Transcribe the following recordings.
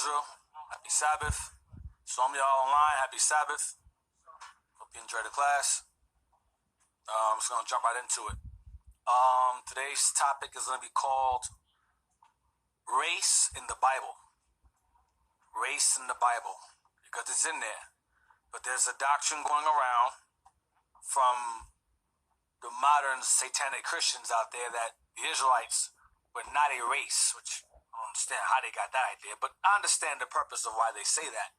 Israel. Happy Sabbath. Some of y'all online, happy Sabbath. Hope you enjoyed the class. I'm just going to jump right into it. Today's topic is going to be called Race in the Bible. Race in the Bible. Because it's in there. But there's a doctrine going around from the modern satanic Christians out there that the Israelites were not a race, which I don't understand how they got that idea, but I understand the purpose of why they say that,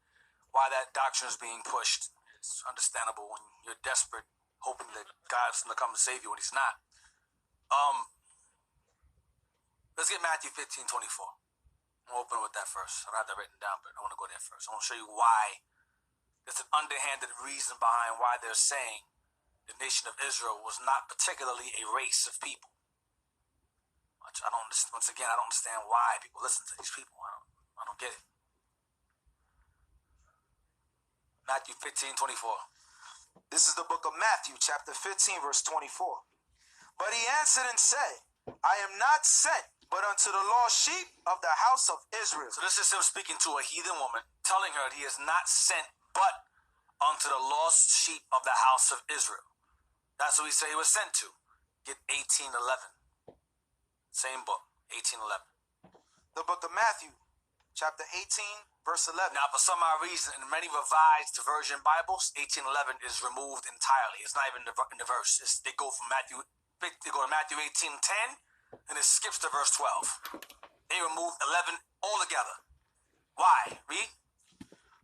why that doctrine is being pushed. It's understandable when you're desperate, hoping that God's going to come and save you when he's not. Let's get Matthew 15:24. I'm going to open with that first. I don't have that written down, but I want to go there first. I want to show you why there's an underhanded reason behind why they're saying the nation of Israel was not particularly a race of people. I don't understand. Once again, I don't understand why people listen to these people. I don't get it. Matthew 15:24. This is the book of Matthew, chapter 15, verse 24. But he answered and said, I am not sent but unto the lost sheep of the house of Israel. So this is him speaking to a heathen woman, telling her that he is not sent but unto the lost sheep of the house of Israel. That's what he said he was sent to. Get 18:11. Same book, 18:11. The book of Matthew, chapter 18, verse 11. Now, for some odd reason, in many revised version Bibles, 18:11 is removed entirely. It's not even in the verse. They go from Matthew 18:10, and it skips to verse 12. They removed 11 altogether. Why? Read.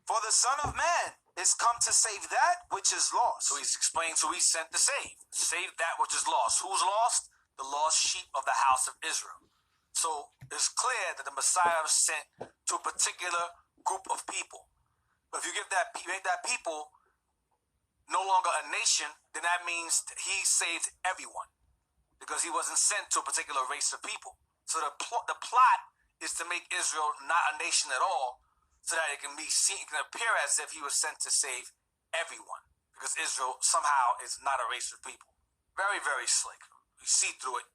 For the Son of Man is come to save that which is lost. So he's explaining who he's sent to save. Save that which is lost. Who's lost? The lost sheep of the house of Israel. So it's clear that the Messiah was sent to a particular group of people. But if you make that people no longer a nation, then that means that he saved everyone, because he wasn't sent to a particular race of people. So the plot is to make Israel not a nation at all, so that it can be seen, it can appear as if he was sent to save everyone, because Israel somehow is not a race of people. Very, very slick. You see through it.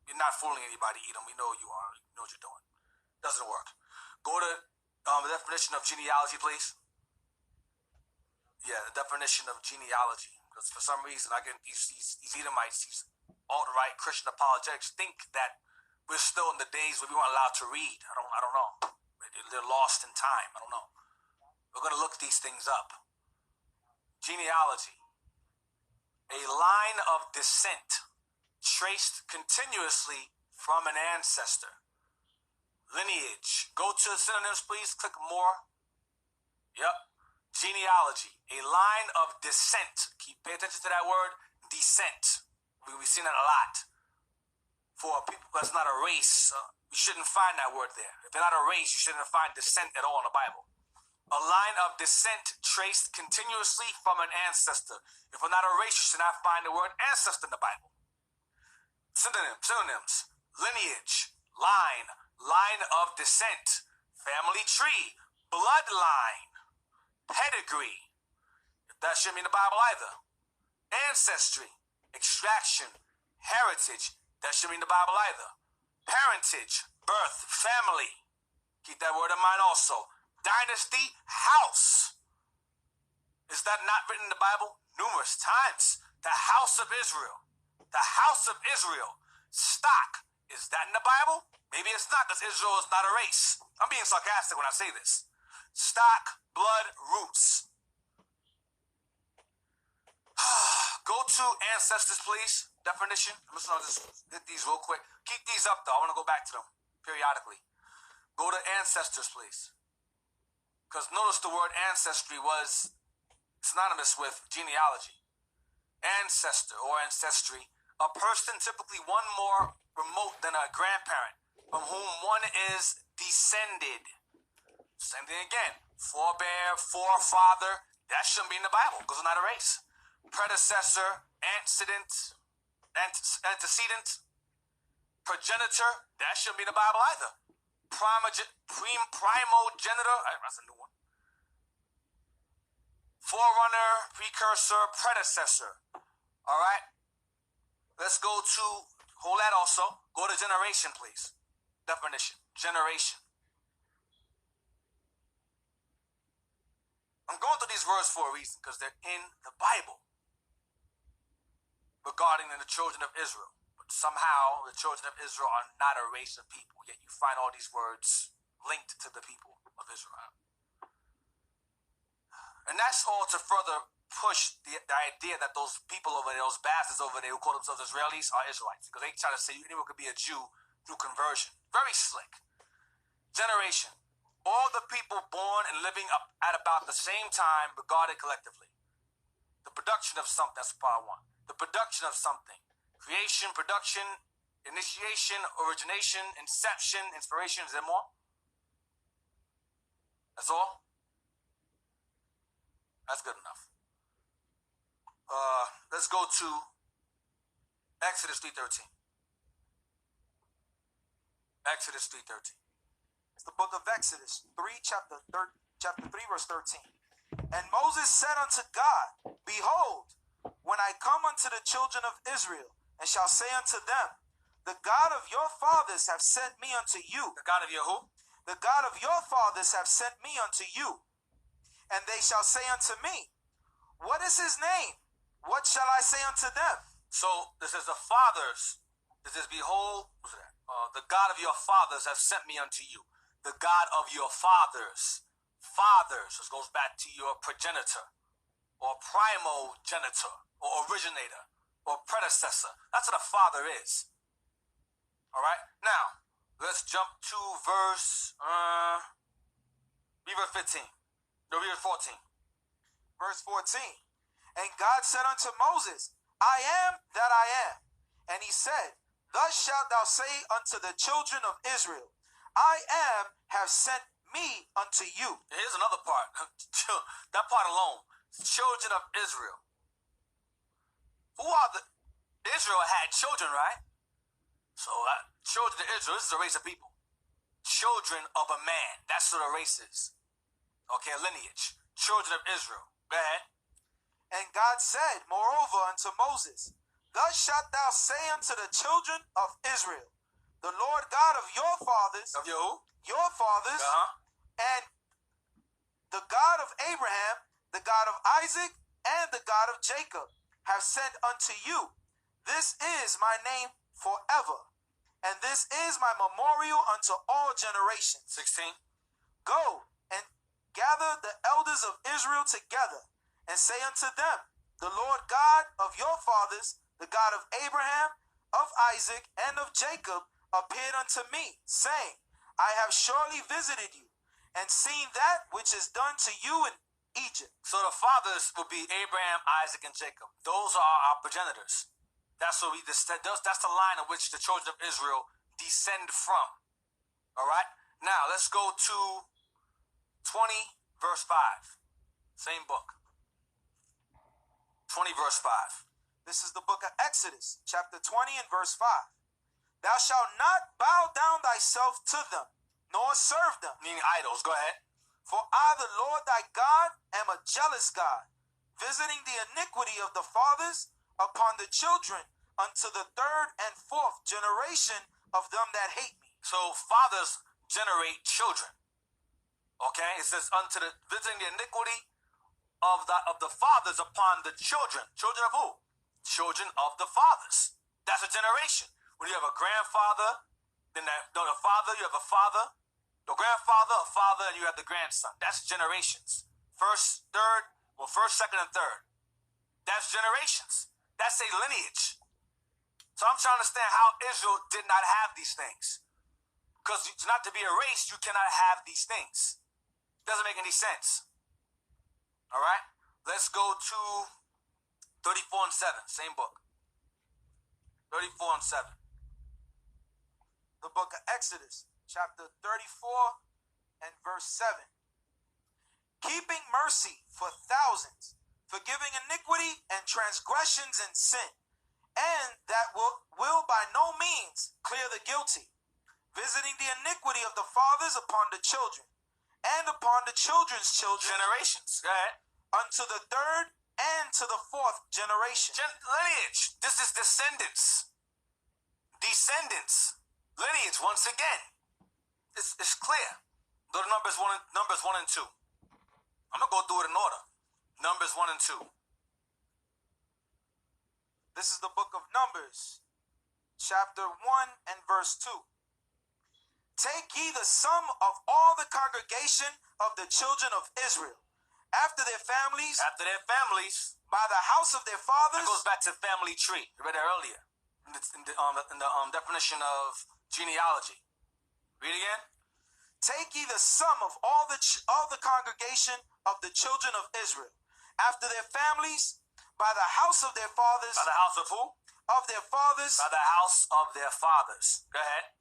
You're not fooling anybody, Edom. We know you are. You know what you're doing. Doesn't work. Go to the definition of genealogy, please. Yeah, the definition of genealogy. Because for some reason, I get these Edomites, these alt-right Christian apologetics, think that we're still in the days where we weren't allowed to read. I don't know. They're lost in time. I don't know. We're going to look these things up. Genealogy. A line of descent traced continuously from an ancestor. Lineage. Go to synonyms, please. Click more. Yep. Genealogy. A line of descent. Pay attention to that word, descent. We've seen that a lot. For people that's not a race, you shouldn't find that word there. If they're not a race, you shouldn't find descent at all in the Bible. A line of descent traced continuously from an ancestor. If we're not a race, you should not find the word ancestor in the Bible. Synonyms. Lineage. Line. Line of descent. Family tree. Bloodline. Pedigree. That shouldn't be in the Bible either. Ancestry. Extraction. Heritage. That shouldn't be in the Bible either. Parentage. Birth. Family. Keep that word in mind also. Dynasty. House. Is that not written in the Bible? Numerous times. The house of Israel. The house of Israel. Stock. Is that in the Bible? Maybe it's not, because Israel is not a race. I'm being sarcastic when I say this. Stock, blood, roots. Go to ancestors, please. Definition. I'm just going to hit these real quick. Keep these up, though. I want to go back to them periodically. Go to ancestors, please. Because notice the word ancestry was synonymous with genealogy. Ancestor or ancestry. A person typically one more remote than a grandparent, from whom one is descended. Same thing again. Forebear, forefather. That shouldn't be in the Bible because it's not a race. Predecessor, antecedent, progenitor. That shouldn't be in the Bible either. Primogenitor. That's a new one. Forerunner, precursor, predecessor. All right. Let's go to, hold that also. Go to generation, please. Definition. Generation. these words for a reason, because they're in the Bible regarding the children of Israel. But somehow the children of Israel are not a race of people, yet you find all these words linked to the people of Israel. And that's all to further push the idea that those people over there, those bastards over there who call themselves Israelis, are Israelites. Because they try to say anyone could be a Jew through conversion. Very slick. Generation. All the people born and living up at about the same time, regarded collectively. The production of something, that's part one. The production of something. Creation, production, initiation, origination, inception, inspiration. Is there more? That's all? That's good enough. Let's go to Exodus 3:13. Exodus 3:13. It's the book of Exodus, chapter 3, verse 13. And Moses said unto God, Behold, when I come unto the children of Israel, and shall say unto them, The God of your fathers have sent me unto you. The God of your who? The God of your fathers have sent me unto you. And they shall say unto me, What is his name? What shall I say unto them? So this is the fathers. This is, behold, the God of your fathers have sent me unto you. The God of your fathers. Fathers. This goes back to your progenitor, or primogenitor, or originator, or predecessor. That's what a father is. All right. Now let's jump to verse 15. No, verse 14. Verse 14. And God said unto Moses, I am that I am. And he said, Thus shalt thou say unto the children of Israel, I am have sent me unto you. Here's another part. That part alone. Children of Israel. Who are the... Israel had children, right? So children of Israel, this is a race of people. Children of a man. That's what a race is. Okay, a lineage. Children of Israel. Go ahead. And God said, moreover, unto Moses, Thus shalt thou say unto the children of Israel, The Lord God of your fathers, Of your who? your fathers, and the God of Abraham, the God of Isaac, and the God of Jacob, have sent unto you. This is my name forever, and this is my memorial unto all generations. 16. Go and gather the elders of Israel together, and say unto them, The Lord God of your fathers, the God of Abraham, of Isaac, and of Jacob, appeared unto me, saying, I have surely visited you, and seen that which is done to you in Egypt. So the fathers will be Abraham, Isaac, and Jacob. Those are our progenitors. That's what that's the line in which the children of Israel descend from. All right? Now, let's go to 20, verse 5. Same book. 20, verse 5. This is the book of Exodus, chapter 20 and verse 5. Thou shalt not bow down thyself to them, nor serve them. Meaning idols. Go ahead. For I, the Lord thy God, am a jealous God, visiting the iniquity of the fathers upon the children unto the third and fourth generation of them that hate me. So fathers generate children. Okay? It says unto the visiting the iniquity of the fathers upon the children. Children of who? Children of the fathers. That's a generation. When you have a grandfather, then the father, you have a father, the grandfather, a father, and you have the grandson. That's generations. First, second, and third. That's generations. That's a lineage. So I'm trying to understand how Israel did not have these things. Because not to be a race, you cannot have these things. Doesn't make any sense. All right? Let's go to 34 and 7. Same book. 34 and 7. The book of Exodus, chapter 34 and verse 7. Keeping mercy for thousands, forgiving iniquity and transgressions and sin, and that will by no means clear the guilty, visiting the iniquity of the fathers upon the children, and upon the children's children, Generations. Go ahead. unto the third and to the fourth generation. Lineage. This is descendants. Descendants. Lineage once again. It's clear. Go to Numbers 1 and 2. I'm going to go through it in order. Numbers 1 and 2. This is the book of Numbers, chapter 1 and verse 2. Take ye the sum of all the congregation of the children of Israel, after their families, by the house of their fathers. That goes back to family tree. We read that earlier in the definition of genealogy. Read again. Take ye the sum of all the congregation of the children of Israel, after their families, by the house of their fathers. By the house of who? Of their fathers. By the house of their fathers. Go ahead.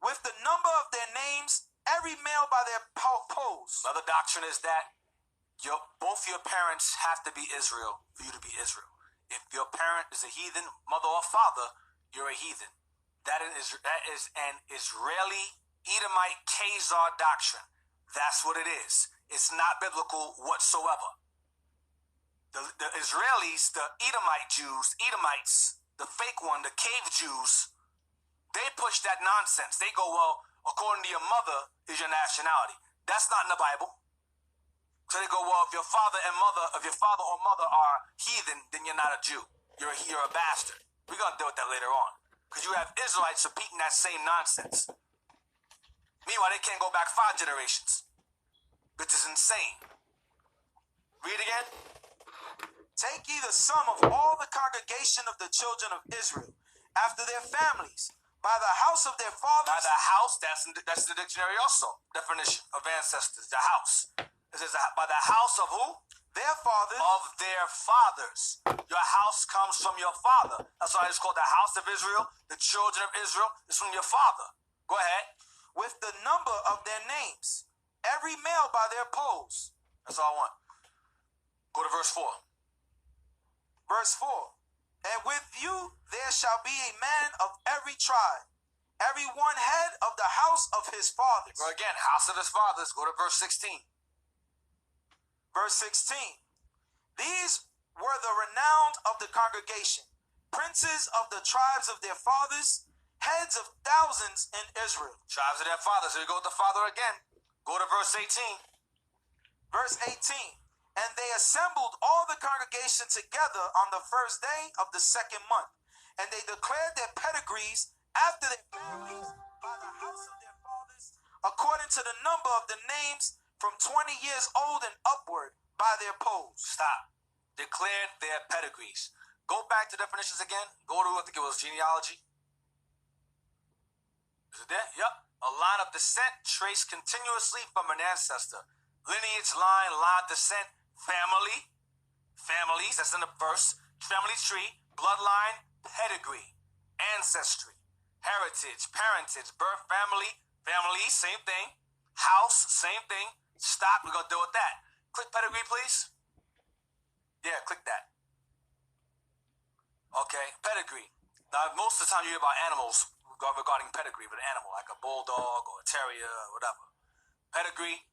With the number of their names, every male by their poles. Another doctrine is that both your parents have to be Israel for you to be Israel. If your parent is a heathen, mother or father, you're a heathen. That is an Israeli Edomite Khazar doctrine. That's what it is. It's not biblical whatsoever. The Israelis, the Edomites, the fake one, the cave Jews, they push that nonsense. They go, well, according to your mother is your nationality. That's not in the Bible. So they go, well, if your father or mother are heathen, then you're not a Jew. You're a bastard. We're going to deal with that later on. Because you have Israelites repeating that same nonsense. Meanwhile, they can't go back 5 generations. Which is insane. Read again. Take ye the sum of all the congregation of the children of Israel, after their families, by the house of their fathers. By the house, that's the dictionary also. Definition of ancestors, the house. It says by the house of who? Their fathers. Of their fathers. Your house comes from your father. That's why it's called the house of Israel. The children of Israel is from your father. Go ahead. With the number of their names, every male by their poles. That's all I want. Go to verse 4. Verse 4. And with you there shall be a man of every tribe, every one head of the house of his fathers. Go again, house of his fathers. Go to verse 16. Verse 16. These were the renowned of the congregation, princes of the tribes of their fathers, heads of thousands in Israel. Tribes of their fathers. Here we go with the father again. Go to verse 18. Verse 18. And they assembled all the congregation together on the first day of the second month. And they declared their pedigrees after their families by the house of their fathers, according to the number of the names from 20 years old and upward by their poles. Stop. Declared their pedigrees. Go back to definitions again. Go to, I think it was genealogy. Is it there? Yep. A line of descent traced continuously from an ancestor. Lineage, line descent. Family, families, that's in the verse, family tree, bloodline, pedigree, ancestry, heritage, parentage, birth, family, same thing, house, same thing, stop, we're going to deal with that. Click pedigree, please. Yeah, click that. Okay, pedigree. Now, most of the time you hear about animals regarding pedigree with an animal, like a bulldog or a terrier or whatever. Pedigree.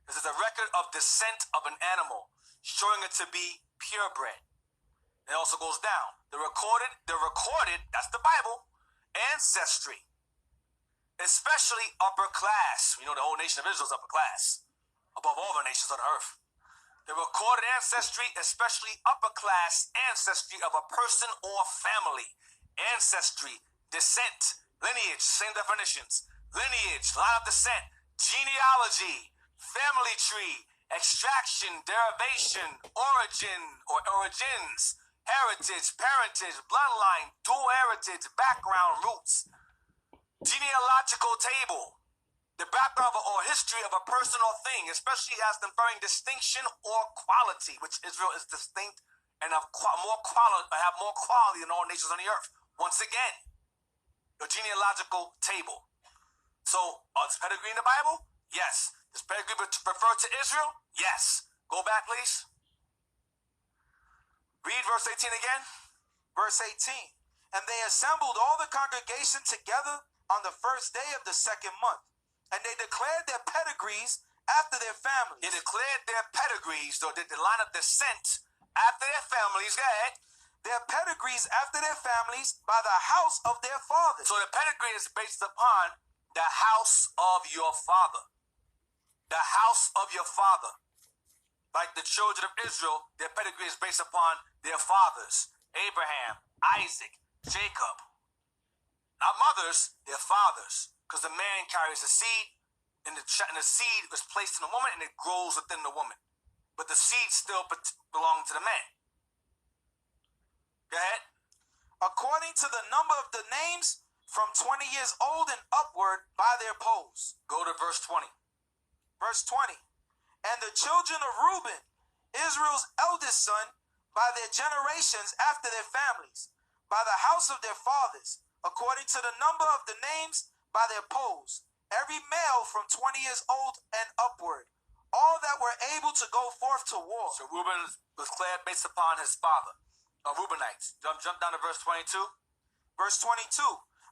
This is a record of descent of an animal, showing it to be purebred. It also goes down. The recorded, that's the Bible, ancestry, especially upper class. You know the whole nation of Israel is upper class, above all the nations on earth. The recorded ancestry, especially upper class ancestry of a person or family. Ancestry, descent, lineage, same definitions. Lineage, line of descent, genealogy, family tree, extraction, derivation, origin or origins, heritage, parentage, bloodline, dual heritage, background, roots, genealogical table, the background or history of a person or thing, especially as conferring distinction or quality, which Israel is distinct and have more quality than all nations on the earth. Once again, the genealogical table. So, is pedigree in the Bible? Yes. Does pedigree refer to Israel? Yes. Go back, please. Read verse 18 again. Verse 18. And they assembled all the congregation together on the first day of the second month. And they declared their pedigrees after their families. They declared their pedigrees, though, the line of descent after their families. Go ahead. Their pedigrees after their families by the house of their fathers. So the pedigree is based upon the house of your father. The house of your father. Like the children of Israel, their pedigree is based upon their fathers, Abraham, Isaac, Jacob. Not mothers, their fathers. Because the man carries the seed, and the seed is placed in the woman, and it grows within the woman. But the seed still belongs to the man. Go ahead. According to the number of the names, from 20 years old and upward by their poles. Go to verse 20. Verse 20. And the children of Reuben, Israel's eldest son, by their generations after their families, by the house of their fathers, according to the number of the names by their poles, every male from 20 years old and upward, all that were able to go forth to war. So Reuben was declared based upon his father, Reubenites. Jump down to verse 22. Verse 22.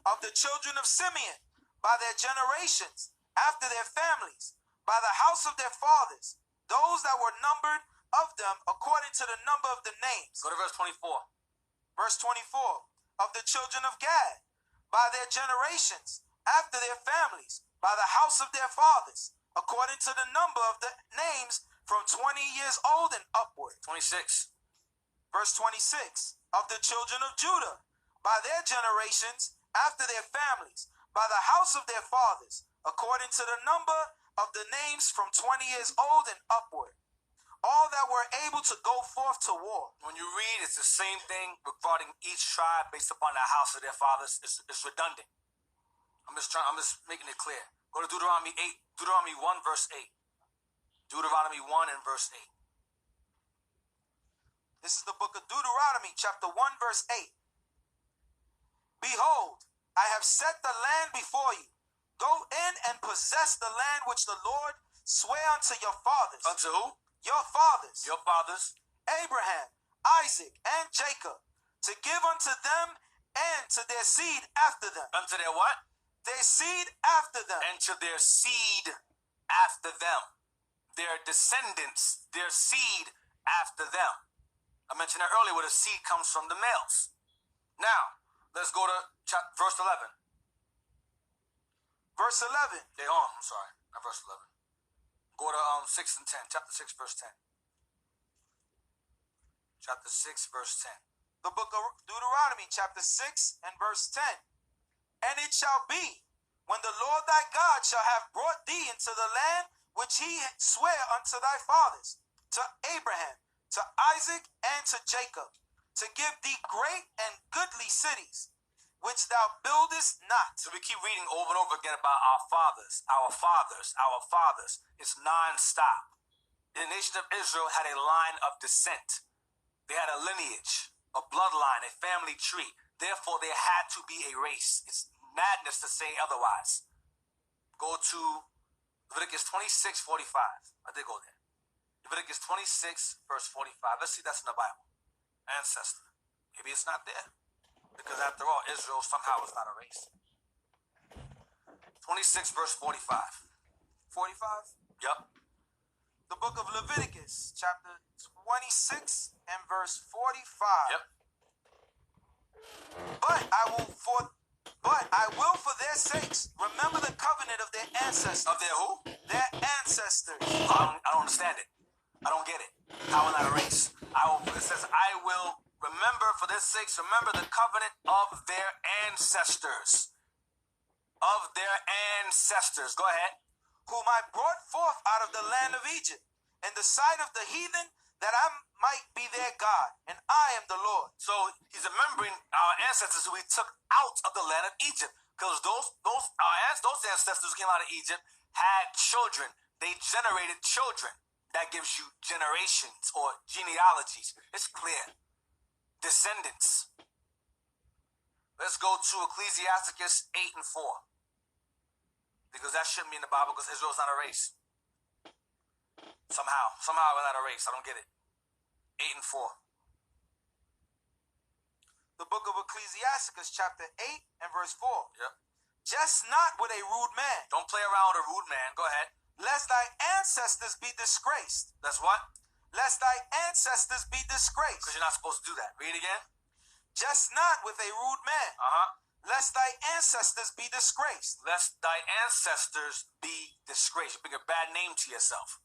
Of the children of Simeon, by their generations, after their families, by the house of their fathers, those that were numbered of them according to the number of the names. Go to verse 24. Verse 24. Of the children of Gad, by their generations, after their families, by the house of their fathers, according to the number of the names from 20 years old and upward. 26. Verse 26. Of the children of Judah, by their generations, after their families, by the house of their fathers, according to the number of the names from 20 years old and upward, all that were able to go forth to war. When you read, it's the same thing regarding each tribe based upon the house of their fathers. It's redundant. I'm just making it clear. Go to Deuteronomy 1 verse 8. Deuteronomy 1 and verse 8. This is the book of Deuteronomy, chapter 1, verse 8. Behold, I have set the land before you. Go in and possess the land which the Lord sware unto your fathers. Unto who? Your fathers. Your fathers. Abraham, Isaac, and Jacob, to give unto them and to their seed after them. Unto their what? Their seed after them. And to their seed after them. Their descendants, their seed after them. I mentioned that earlier where the seed comes from the males. Now, let's go to verse 11. Verse 11. I'm sorry. Not verse 11. Go to 6 and 10. Chapter 6, verse 10. Chapter 6, verse 10. The book of Deuteronomy, chapter 6 and verse 10. And it shall be, when the Lord thy God shall have brought thee into the land which he sware unto thy fathers, to Abraham, to Isaac, and to Jacob, to give thee great and goodly cities, which thou buildest not. So we keep reading over and over again about our fathers, our fathers, our fathers. It's non-stop. The nation of Israel had a line of descent. They had a lineage, a bloodline, a family tree. Therefore, there had to be a race. It's madness to say otherwise. Go to Leviticus 26:45. I did go there. Leviticus 26, verse 45. Let's see if that's in the Bible. Ancestor. Maybe it's not there. Because after all, Israel somehow is not a race. 26, verse 45. 45. Yep. The book of Leviticus, chapter 26 and verse 45. Yep. But I will for their sakes remember the covenant of their ancestors. Of their who? Their ancestors. I don't understand it. I don't get it. How am I a race? It says, I will remember for their sakes, remember the covenant of their ancestors. Of their ancestors. Go ahead. Whom I brought forth out of the land of Egypt, in the sight of the heathen, that I might be their God, and I am the Lord. So he's remembering our ancestors who we took out of the land of Egypt. Because those ancestors who came out of Egypt had children. They generated children. That gives you generations or genealogies. It's clear. Descendants. Let's go to Ecclesiasticus 8 and 4. Because that shouldn't be in the Bible because Israel's not a race. Somehow we're not a race. I don't get it. 8 and 4. The book of Ecclesiasticus, chapter 8 and verse 4. Yep. Jest not with a rude man. Don't play around with a rude man. Go ahead. Lest thy ancestors be disgraced. That's what? Lest thy ancestors be disgraced. Because you're not supposed to do that. Read again. Jest not with a rude man. Lest thy ancestors be disgraced. Lest thy ancestors be disgraced. You bring a bad name to yourself.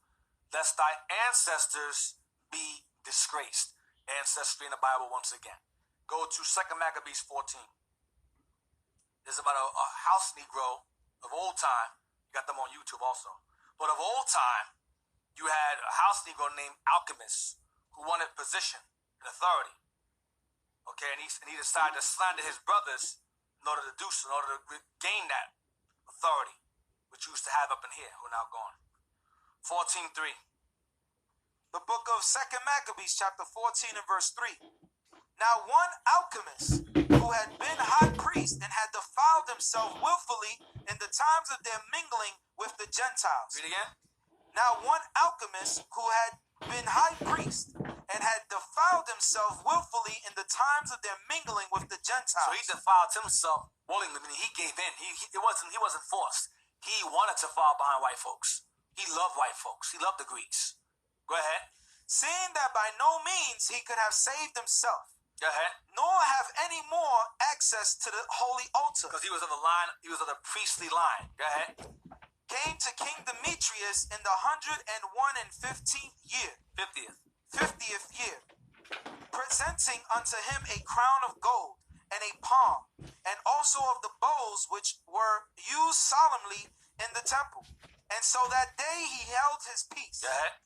lest thy ancestors be disgraced. Ancestry in the Bible once again. Go to 2 Maccabees 14. This is about a house Negro of old time. You got them on YouTube also. But of old time, you had a house Negro named Alchemist who wanted position and authority. Okay, and he decided to slander his brothers in order to do so, in order to gain that authority, which we used to have up in here, who are now gone. 14:3. The book of 2 Maccabees, chapter 14 and verse 3. Now one alchemist who had been high priest and had defiled himself willfully in the times of their mingling with the Gentiles. Read again. Now one alchemist who had been high priest and had defiled himself willfully in the times of their mingling with the Gentiles. So he defiled himself willingly, meaning he gave in. He wasn't forced. He wanted to fall behind white folks. He loved white folks. He loved the Greeks. Go ahead. Seeing that by no means he could have saved himself, Go ahead. nor have any more access to the holy altar, Because he was of the line, he was of the priestly line. Go ahead. came to King Demetrius in the 115th year, 50th year, presenting unto him a crown of gold and a palm, and also of the bowls which were used solemnly in the temple. And so that day he held his peace. Go ahead.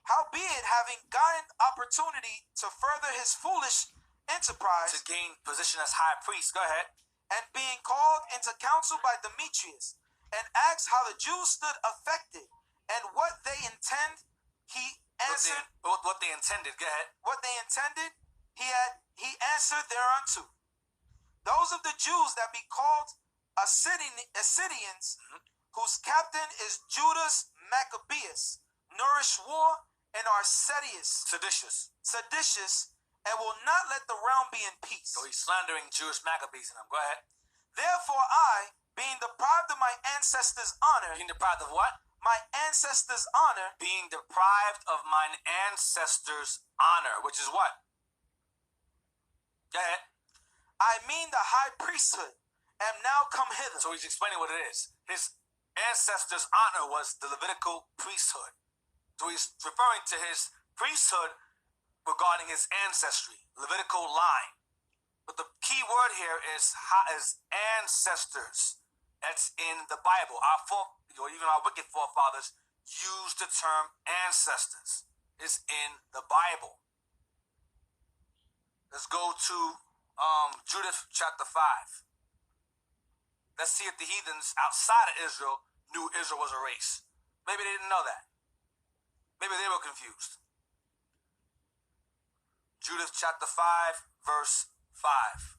Howbeit, having gained opportunity to further his foolish enterprise, To gain position as high priest. Go ahead. and being called into council by Demetrius, and asked how the Jews stood affected, and what they intend, he answered What they intended. Go ahead. what they intended, he answered thereunto. Those of the Jews that be called Assyrians, whose captain is Judas Maccabeus, nourish war and are Seditious. seditious, and will not let the realm be in peace. So he's slandering Jewish Maccabees in them. Go ahead. Therefore I, being deprived of my ancestors' honor, Being deprived of what? my ancestors' honor, Being deprived of mine ancestors' honor, which is what? Go ahead. I mean the high priesthood, am now come hither. So he's explaining what it is. His ancestors' honor was the Levitical priesthood. So he's referring to his priesthood regarding his ancestry, Levitical line. But the key word here is ancestors. That's in the Bible. Even our wicked forefathers used the term ancestors. It's in the Bible. Let's go to Judith chapter 5. Let's see if the heathens outside of Israel knew Israel was a race. Maybe they didn't know that. Maybe they were confused. Judith chapter 5, verse 5.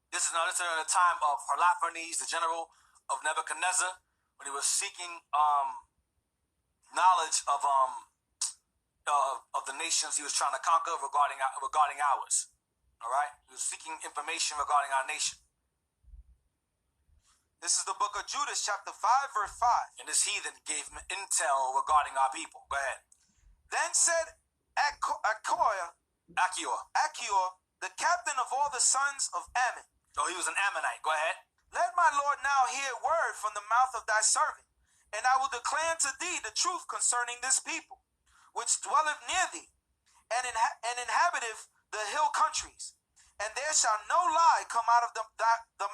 This is during the time of Holofernes, the general of Nebuchadnezzar, when he was seeking knowledge of the nations he was trying to conquer regarding ours. All right, he was seeking information regarding our nation. This is the book of Judith, chapter 5, verse 5. And this heathen gave him intel regarding our people. Go ahead. Then said Achior, the captain of all the sons of Ammon, So he was an Ammonite. Go ahead. let my lord now hear word from the mouth of thy servant, and I will declare unto thee the truth concerning this people, which dwelleth near thee, and inhabiteth the hill countries. And there shall no lie come out of the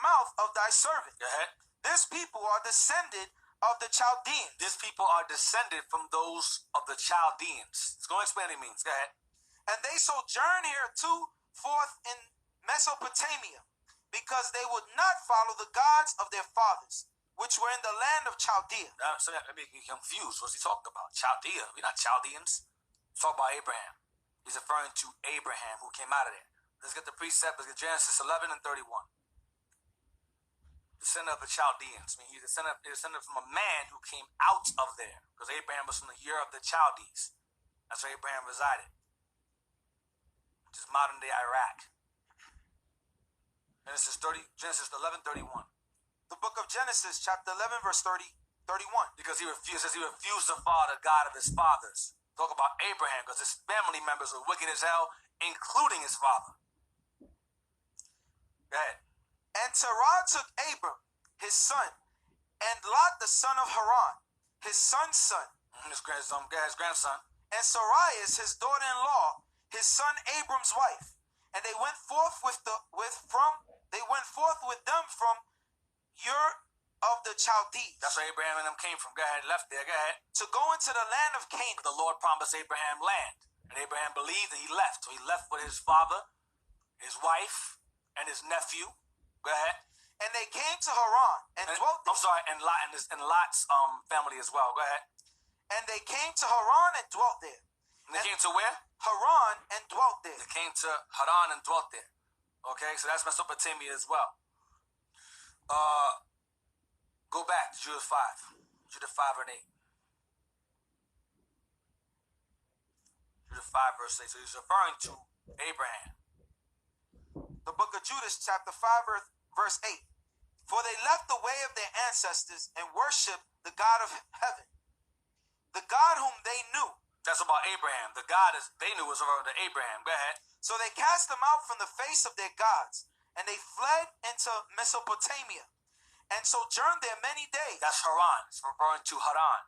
mouth of thy servant. Go ahead. This people are descended of the Chaldeans. These people are descended from those of the Chaldeans. It's going to explain what it means. Go ahead. And they sojourn here forth in Mesopotamia, because they would not follow the gods of their fathers, which were in the land of Chaldea. So that may be confused. What's he talking about? Chaldea. We're not Chaldeans. He's talking about Abraham. He's referring to Abraham who came out of there. Let's get the precept. Let's get Genesis 11 and 31. Descendant of the Chaldeans. I mean, he's descended from a man who came out of there, because Abraham was from the year of the Chaldees. That's where Abraham resided, which is modern day Iraq. Genesis 11:31. The book of Genesis, chapter 11, verse 31. Because he refused to follow the God of his fathers. Talk about Abraham, because his family members were wicked as hell, including his father. Go ahead. And Terah took Abram, his son, and Lot, the son of Haran, his son's son, his grandson, and Sarai is his daughter-in-law, his son Abram's wife. And they went forth with them from Ur of the Chaldees. That's where Abraham and them came from. Go ahead, left there. Go ahead. To go into the land of Canaan. The Lord promised Abraham land, and Abraham believed, and he left. So he left with his father, his wife, and his nephew. Go ahead. And they came to Haran and dwelt there. I'm sorry, and Lot's family as well. Go ahead. And they came to Haran and dwelt there. And they came to where? Haran and dwelt there. They came to Haran and dwelt there. Okay, so that's Mesopotamia as well. Go back to Judah 5. Judah 5 and 8. Judah 5 verse 8. So he's referring to Abraham. The book of Judah, chapter 5, verse 8. For they left the way of their ancestors and worshiped the God of heaven, the God whom they knew. That's about Abraham. The God they knew was referring to Abraham. Go ahead. So they cast them out from the face of their gods, and they fled into Mesopotamia, and sojourned there many days. That's Haran. It's referring to Haran.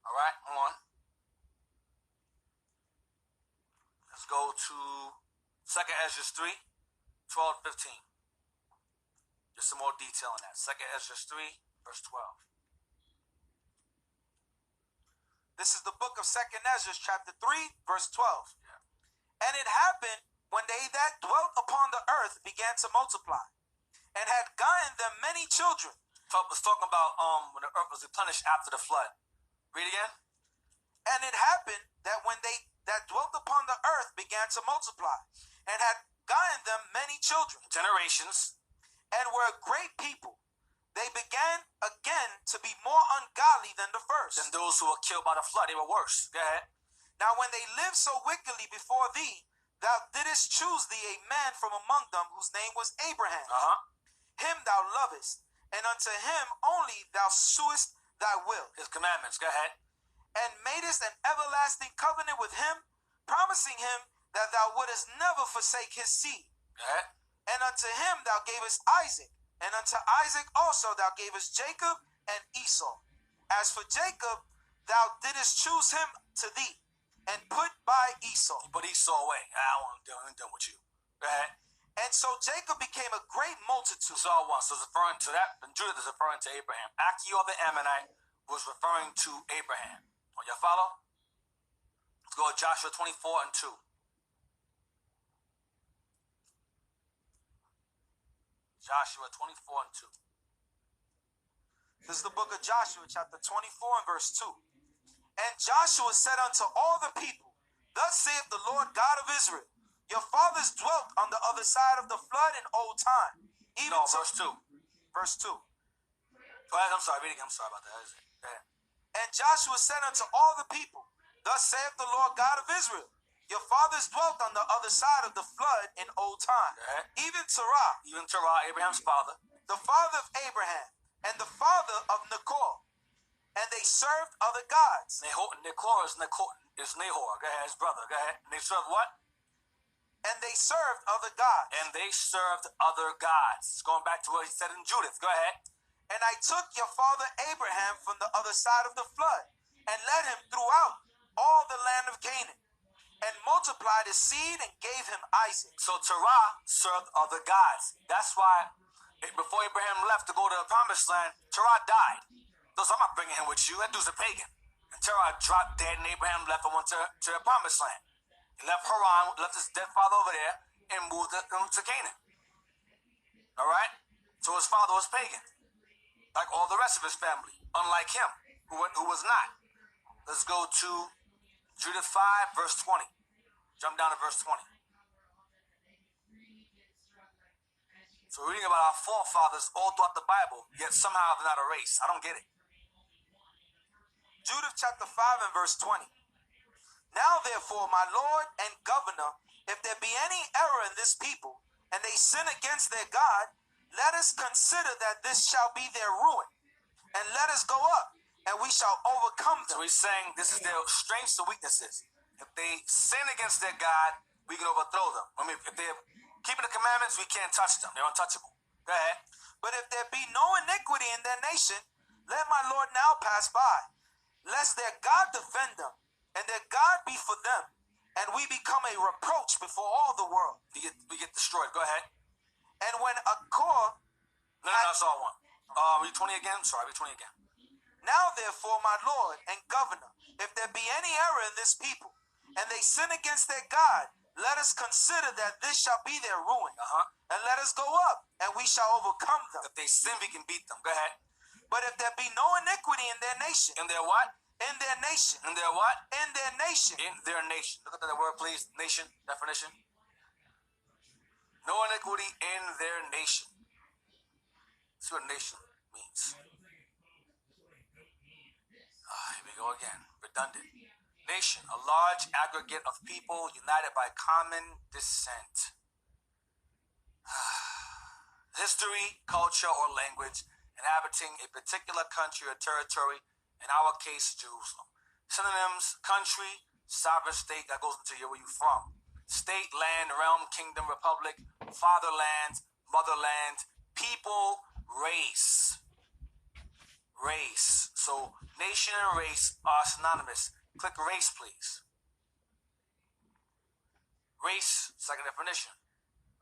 All right, hold on. Let's go to 2nd Ezra 3, 12, 15. Just some more detail on that. 2nd Ezra 3, verse 12. This is the book of 2nd Ezra, chapter 3, verse 12. Yeah. And it happened when they that dwelt upon the earth began to multiply, and had gotten them many children. It's talking about when the earth was replenished after the flood. Read again. And it happened that when they that dwelt upon the earth began to multiply, and had gotten them many children, Generations. and were a great people, they began again to be more ungodly than the first. Then those who were killed by the flood, they were worse. Go ahead. Now when they lived so wickedly before thee, thou didst choose thee a man from among them whose name was Abraham. Him thou lovest, and unto him only thou suest thy will. His commandments. Go ahead. And madest an everlasting covenant with him, promising him that thou wouldest never forsake his seed. Go ahead. And unto him thou gavest Isaac, and unto Isaac also thou gavest Jacob and Esau. As for Jacob, thou didst choose him to thee, and put by Esau. Put Esau away. I ain't done with you. Go ahead. And so Jacob became a great multitude. Esau one. So it's referring to that. And Judah is referring to Abraham. Achior the Ammonite was referring to Abraham. Oh, y'all follow? Let's go to Joshua 24 and 2. Joshua 24 and 2. This is the book of Joshua, chapter 24 and verse 2. And Joshua said unto all the people, Thus saith the Lord God of Israel, your fathers dwelt on the other side of the flood in old time. Even No, to, verse 2. verse 2. Go ahead, I'm sorry, read again. I'm sorry about that. Go ahead. And Joshua said unto all the people, Thus saith the Lord God of Israel, your fathers dwelt on the other side of the flood in old time. Go ahead. Even Terah, Even Terah, Abraham's father. the father of Abraham, and the father of Nahor. And they served other gods. Nahor is Nahor. Go ahead, his brother. Go ahead. And they served what? And they served other gods. And they served other gods. It's going back to what he said in Judith. Go ahead. And I took your father Abraham from the other side of the flood, and led him throughout all the land of Canaan, and multiplied his seed, and gave him Isaac. So Terah served other gods. That's why before Abraham left to go to the promised land, Terah died. Those, I'm not bringing him with you. That dude's a pagan. And Terah dropped dead, and Abraham left and went to the promised land. He left Haran, left his dead father over there, and moved to Canaan. All right? So his father was pagan, like all the rest of his family, unlike him, who was not. Let's go to Judith 5, verse 20. Jump down to verse 20. So we're reading about our forefathers all throughout the Bible, yet somehow they're not erased. I don't get it. Judith chapter 5 and verse 20. Now therefore, my Lord and Governor, if there be any error in this people, and they sin against their God, let us consider that this shall be their ruin, and let us go up, and we shall overcome So them. he's saying this is their strengths and weaknesses. If they sin against their God, we can overthrow them. I mean, if they're keeping the commandments, we can't touch them. They're untouchable. Go ahead. But if there be no iniquity in their nation, let my Lord now pass by, their God defend them, and their God be for them, and we become a reproach before all the world. We get destroyed. Go ahead. And when Achor, No, that's all one. Read 20 again. Sorry, read 20 again. now therefore, my Lord and Governor, if there be any error in this people, and they sin against their God, let us consider that this shall be their ruin. And let us go up, and we shall overcome them. If they sin, we can beat them. Go ahead. But if there be no iniquity in their nation, In their what? in their nation, In their what? in their nation, In their nation. Look at that word, please. Nation definition. No iniquity in their nation. That's what nation means. Here we go again. Redundant. Nation, a large aggregate of people united by common descent. History, culture, or language inhabiting a particular country or territory, in our case, Jerusalem. Synonyms: country, sovereign state, that goes into where you from. State, land, realm, kingdom, republic, fatherland, motherland, people, race. Race. So nation and race are synonymous. Click race, please. Race, second definition.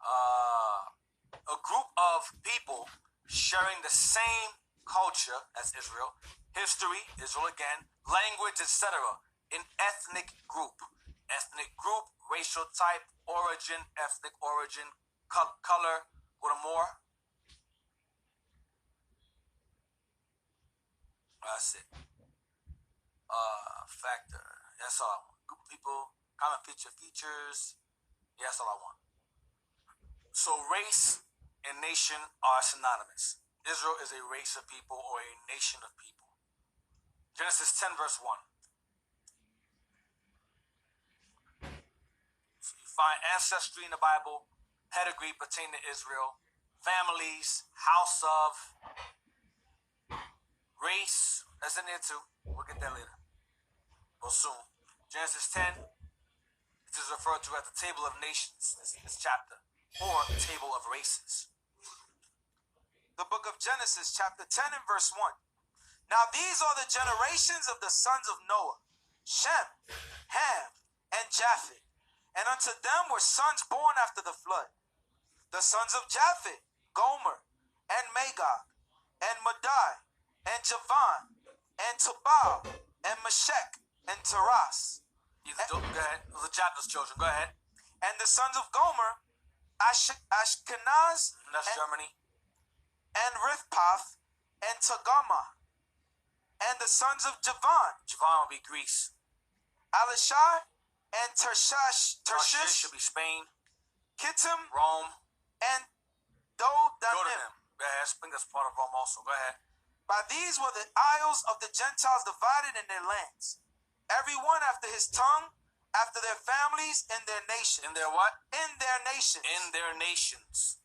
A group of people sharing the same culture as Israel, history, Israel again, language, etc. An ethnic group. Ethnic group, racial type, origin, ethnic origin, color, go to more. That's it. Factor. That's all I want. Group of people, common features. Yeah, that's all I want. So race and nation are synonymous. Israel is a race of people or a nation of people. Genesis 10 verse 1. So you find ancestry in the Bible, pedigree pertaining to Israel, families, house of, race, that's in there too. We'll get that later. Well, soon. Genesis 10, it is referred to as the Table of Nations, this chapter, or the Table of Races. The book of Genesis, chapter 10 and verse 1. Now these are the generations of the sons of Noah, Shem, Ham, and Japheth. And unto them were sons born after the flood. The sons of Japheth, Gomer, and Magog, and Madai, and Javan, and Tubal, and Meshech, and Taras. Go ahead. The Japheth's children. Go ahead. And the sons of Gomer, Ashkenaz, That's Germany. and Rithpath, and Togarmah. And the sons of Javan, Javan will be Greece. Alishai, and Tarshish, should be Spain. Kittim, Rome. and Dodanim. Dodanim. Go ahead. I think that's part of Rome also. Go ahead. By these were the isles of the Gentiles divided in their lands, every one after his tongue, after their families, in their nations. In their what? In their nations. In their nations.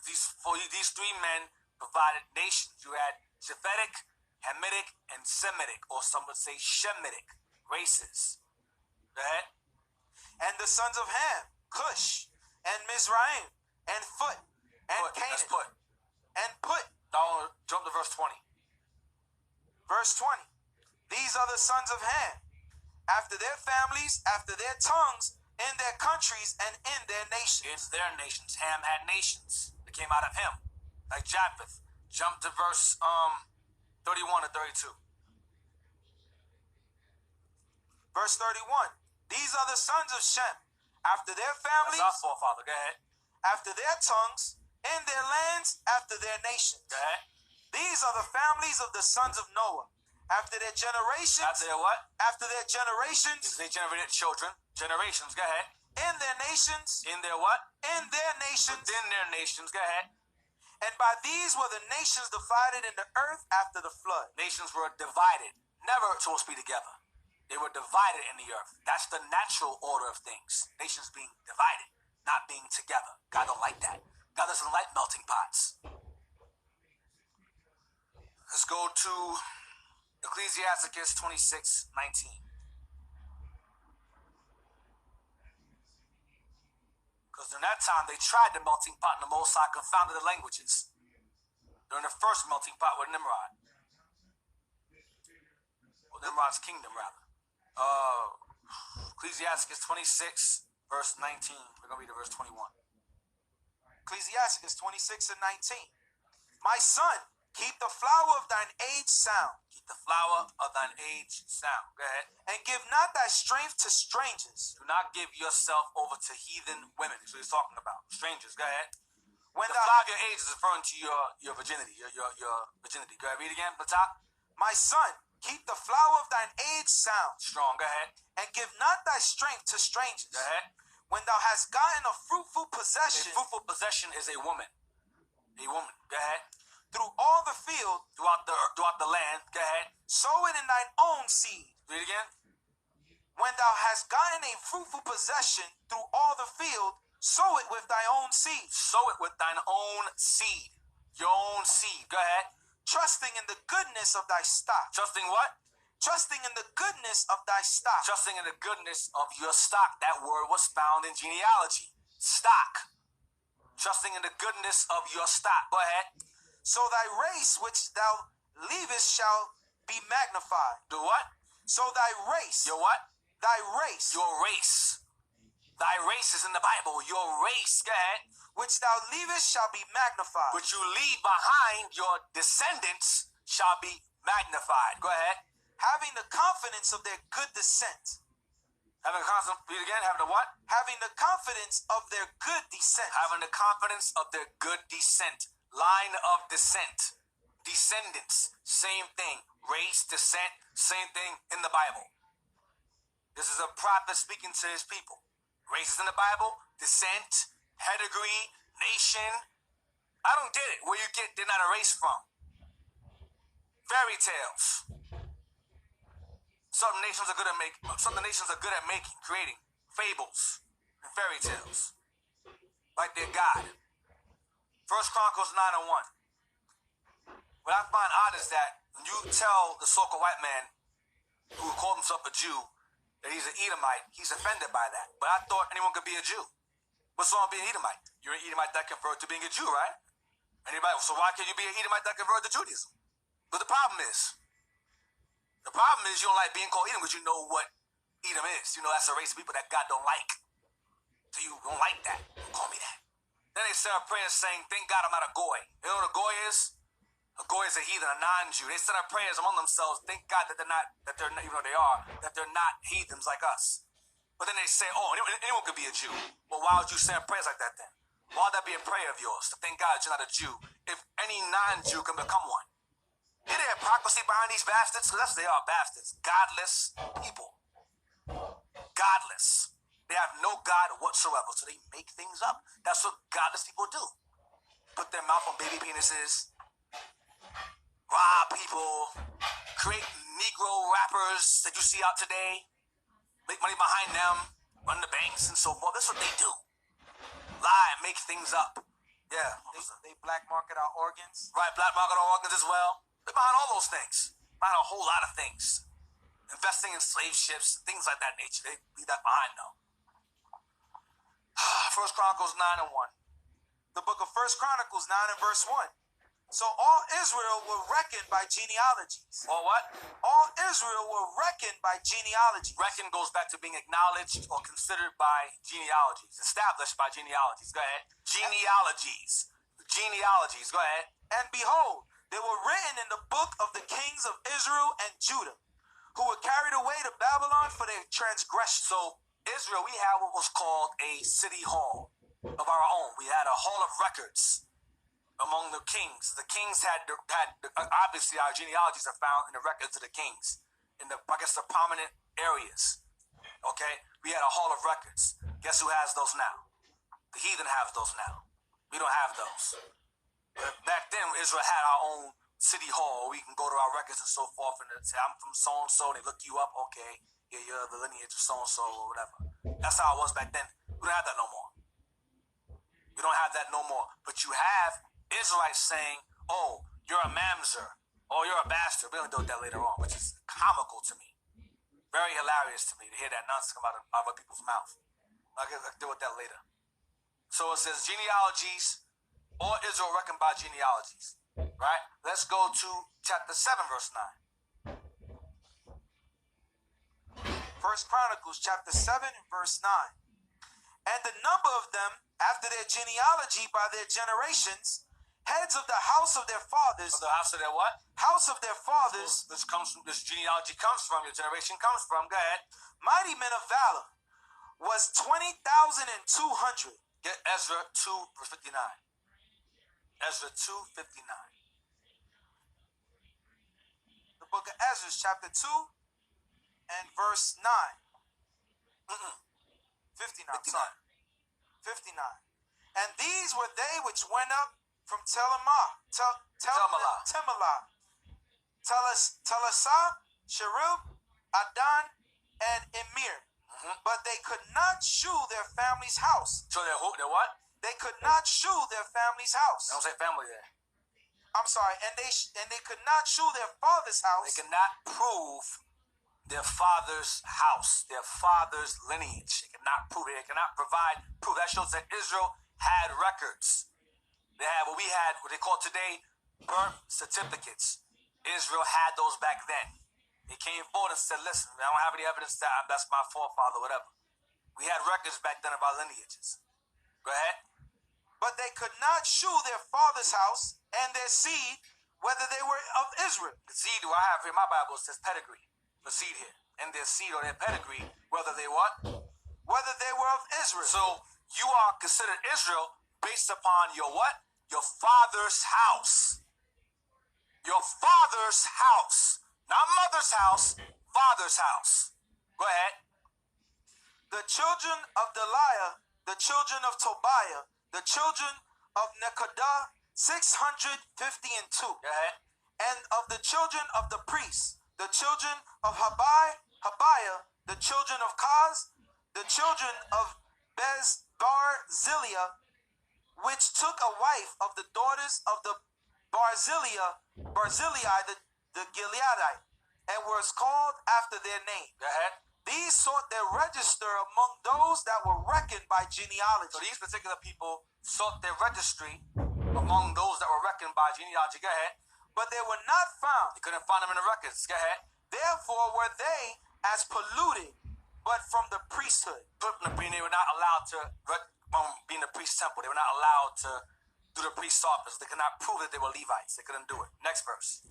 These three men provided nations. You had Japhetic, Hamitic, and Semitic, or some would say Shemitic races. Go ahead. And the sons of Ham, Cush, and Mizraim, and Phut, and Canaan. That's Put. And Put. Now jump to verse 20. Verse 20. These are the sons of Ham, after their families, after their tongues, in their countries, and in their nations. In their nations. Ham had nations that came out of him, like Japheth. Jump to verse 31 to 32. Verse 31. These are the sons of Shem, after their families, That's our forefather. Go ahead. after their tongues, in their lands, after their nations. Go ahead. These are the families of the sons of Noah, after their generations, After their what? after their generations, If they generated children. Generations. Go ahead. in their nations, In their what? in their nations. Within their nations. Go ahead. And by these were the nations divided in the earth after the flood. Nations were divided, never supposed to be together. They were divided in the earth. That's the natural order of things. Nations being divided, not being together. God don't like that. God doesn't like melting pots. Let's go to Ecclesiasticus 26:19. Because during that time, they tried the melting pot, and the Most High confounded the languages. During the first melting pot with Nimrod. Nimrod's kingdom, rather. Ecclesiastes 26, verse 19. We're going to read to verse 21. Ecclesiastes 26 and 19. My son, keep the flower of thine age sound. Keep the flower of thine age sound. Go ahead. And give not thy strength to strangers. Do not give yourself over to heathen women. That's what he's talking about. Strangers. Go ahead. When The flower of your age is referring to your virginity. Your virginity. Go ahead. Read again from the top. My son, keep the flower of thine age sound. Strong. Go ahead. And give not thy strength to strangers. Go ahead. When thou hast gotten a fruitful A possession fruitful possession is a woman. A woman. Go ahead. through all the field, Throughout the land. Go ahead. sow it in thine own seed. Read again. When thou hast gotten a fruitful possession through all the field, sow it with thy own seed, Sow it with thine own seed. Your own seed. Go ahead. trusting in the goodness of thy stock. Trusting what? Trusting in the goodness of thy stock. Trusting in the goodness of your stock. That word was found in genealogy. Stock. Trusting in the goodness of your stock. Go ahead. So thy race which thou leavest shall be magnified. Do what? So thy race, Your what? thy race, Your race. Thy race is in the Bible. Your race. Go ahead. which thou leavest shall be magnified. Which you leave behind, your descendants shall be magnified. Go ahead. Having the confidence of their good descent. Having the constant, read again. Having the what? Having the confidence of their good descent. Having the confidence of their good descent. Line of descent. Descendants. Same thing. Race, descent, same thing in the Bible. This is a prophet speaking to his people. Races in the Bible, descent, pedigree, nation. I don't get it. Where you get they're not a race from. Fairy tales. Some nations are good at creating fables and fairy tales. Like their God. First Chronicles 9 and 1. What I find odd is that when you tell the so-called white man who called himself a Jew that he's an Edomite, he's offended by that. But I thought anyone could be a Jew. What's wrong with being an Edomite? You're an Edomite that converted to being a Jew, right? Anybody? So why can't you be an Edomite that converted to Judaism? But the problem is you don't like being called Edom because you know what Edom is. You know that's a race of people that God don't like. So you don't like that. Don't call me that. Then they send a prayer saying, thank God I'm not a Goy. You know what a Goy is? A Goy is a heathen, a non-Jew. They send up prayers among themselves, thank God that they're not, even though they are, that they're not heathens like us. But then they say, oh, anyone could be a Jew. Well, why would you send prayers like that then? Why would that be a prayer of yours? To thank God that you're not a Jew. If any non-Jew can become one. Hear the hypocrisy behind these bastards? Because that's what they are, bastards. Godless people. Godless. They have no God whatsoever, so they make things up. That's what godless people do. Put their mouth on baby penises, rob people, create Negro rappers that you see out today, make money behind them, run the banks and so forth. That's what they do. Lie and make things up. Yeah. They black market our organs. Right, black market organs as well. They're behind all those things. Behind a whole lot of things. Investing in slave ships, things like that nature. They leave that behind though. First Chronicles 9 and 1. The book of First Chronicles 9 and verse 1. So all Israel were reckoned by genealogies. Or what? All Israel were reckoned by genealogies. Reckon goes back to being acknowledged or considered by genealogies. Established by genealogies. Go ahead. Genealogies. Genealogies. Go ahead. And behold, they were written in the book of the kings of Israel and Judah, who were carried away to Babylon for their transgression. So Israel, we had what was called a city hall of our own. We had a hall of records among the kings. The kings had obviously our genealogies are found in the records of the kings in the prominent areas. Okay, we had a hall of records. Guess who has those now? The heathen have those now. We don't have those. But back then, Israel had our own city hall. We can go to our records and so forth and say, I'm from so and so. They look you up. Okay, yeah, you're the lineage of so and so or whatever. That's how it was back then. We don't have that no more. We don't have that no more. But you have Israelites saying, oh, you're a mamzer, or you're a bastard. We're going to deal with that later on, which is comical to me. Very hilarious to me to hear that nonsense come out of other people's mouth. I'll deal with that later. So it says genealogies, or Israel reckoned by genealogies. Right? Let's go to chapter 7, verse 9. First Chronicles chapter 7 and verse 9. And the number of them, after their genealogy by their generations, heads of the house of their fathers, Of the house of their what? house of their fathers, This comes from, this genealogy comes from, your generation comes from. Go ahead. mighty men of valor, was 20,200. Get Ezra 2 verse 59. Ezra 2:59. The book of Ezra, chapter 2 and verse 9. 59. 59. Sorry. 59. And these were they which went up from Telamah, Telasah, Cherub, Adon, and Emir. But they could not shew their family's house. So they're who? They're what? They could not shew their family's house. Don't say family there. I'm sorry, and they could not shew their father's house. They cannot prove their father's house, their father's lineage. They cannot prove it. They cannot provide proof. That shows that Israel had records. They had what we had, what they call today, birth certificates. Israel had those back then. They came forward and said, listen, I don't have any evidence that that's my forefather, whatever. We had records back then of our lineages. Go ahead. But they could not shew their father's house and their seed, whether they were of Israel. The seed do I have here in my Bible, it says pedigree. The seed here. And their seed or their pedigree, whether they what? Whether they were of Israel. So you are considered Israel based upon your what? Your father's house. Your father's house. Not mother's house, father's house. Go ahead. The children of Deliah, the children of Tobiah, the children of Nekodah, 652. Go ahead. And of the children of the priests, the children of Habiah, the children of Kaz, the children of Barzillai, which took a wife of the daughters of the Barzillai, the Gileadite, and was called after their name. Go ahead. These sought their register among those that were reckoned by genealogy. So these particular people sought their registry among those that were reckoned by genealogy. Go ahead. But they were not found. You couldn't find them in the records. Go ahead. Therefore were they as polluted, but from the priesthood. They were not allowed to be in the priest's temple. They were not allowed to do the priest's office. They could not prove that they were Levites. They couldn't do it. Next verse.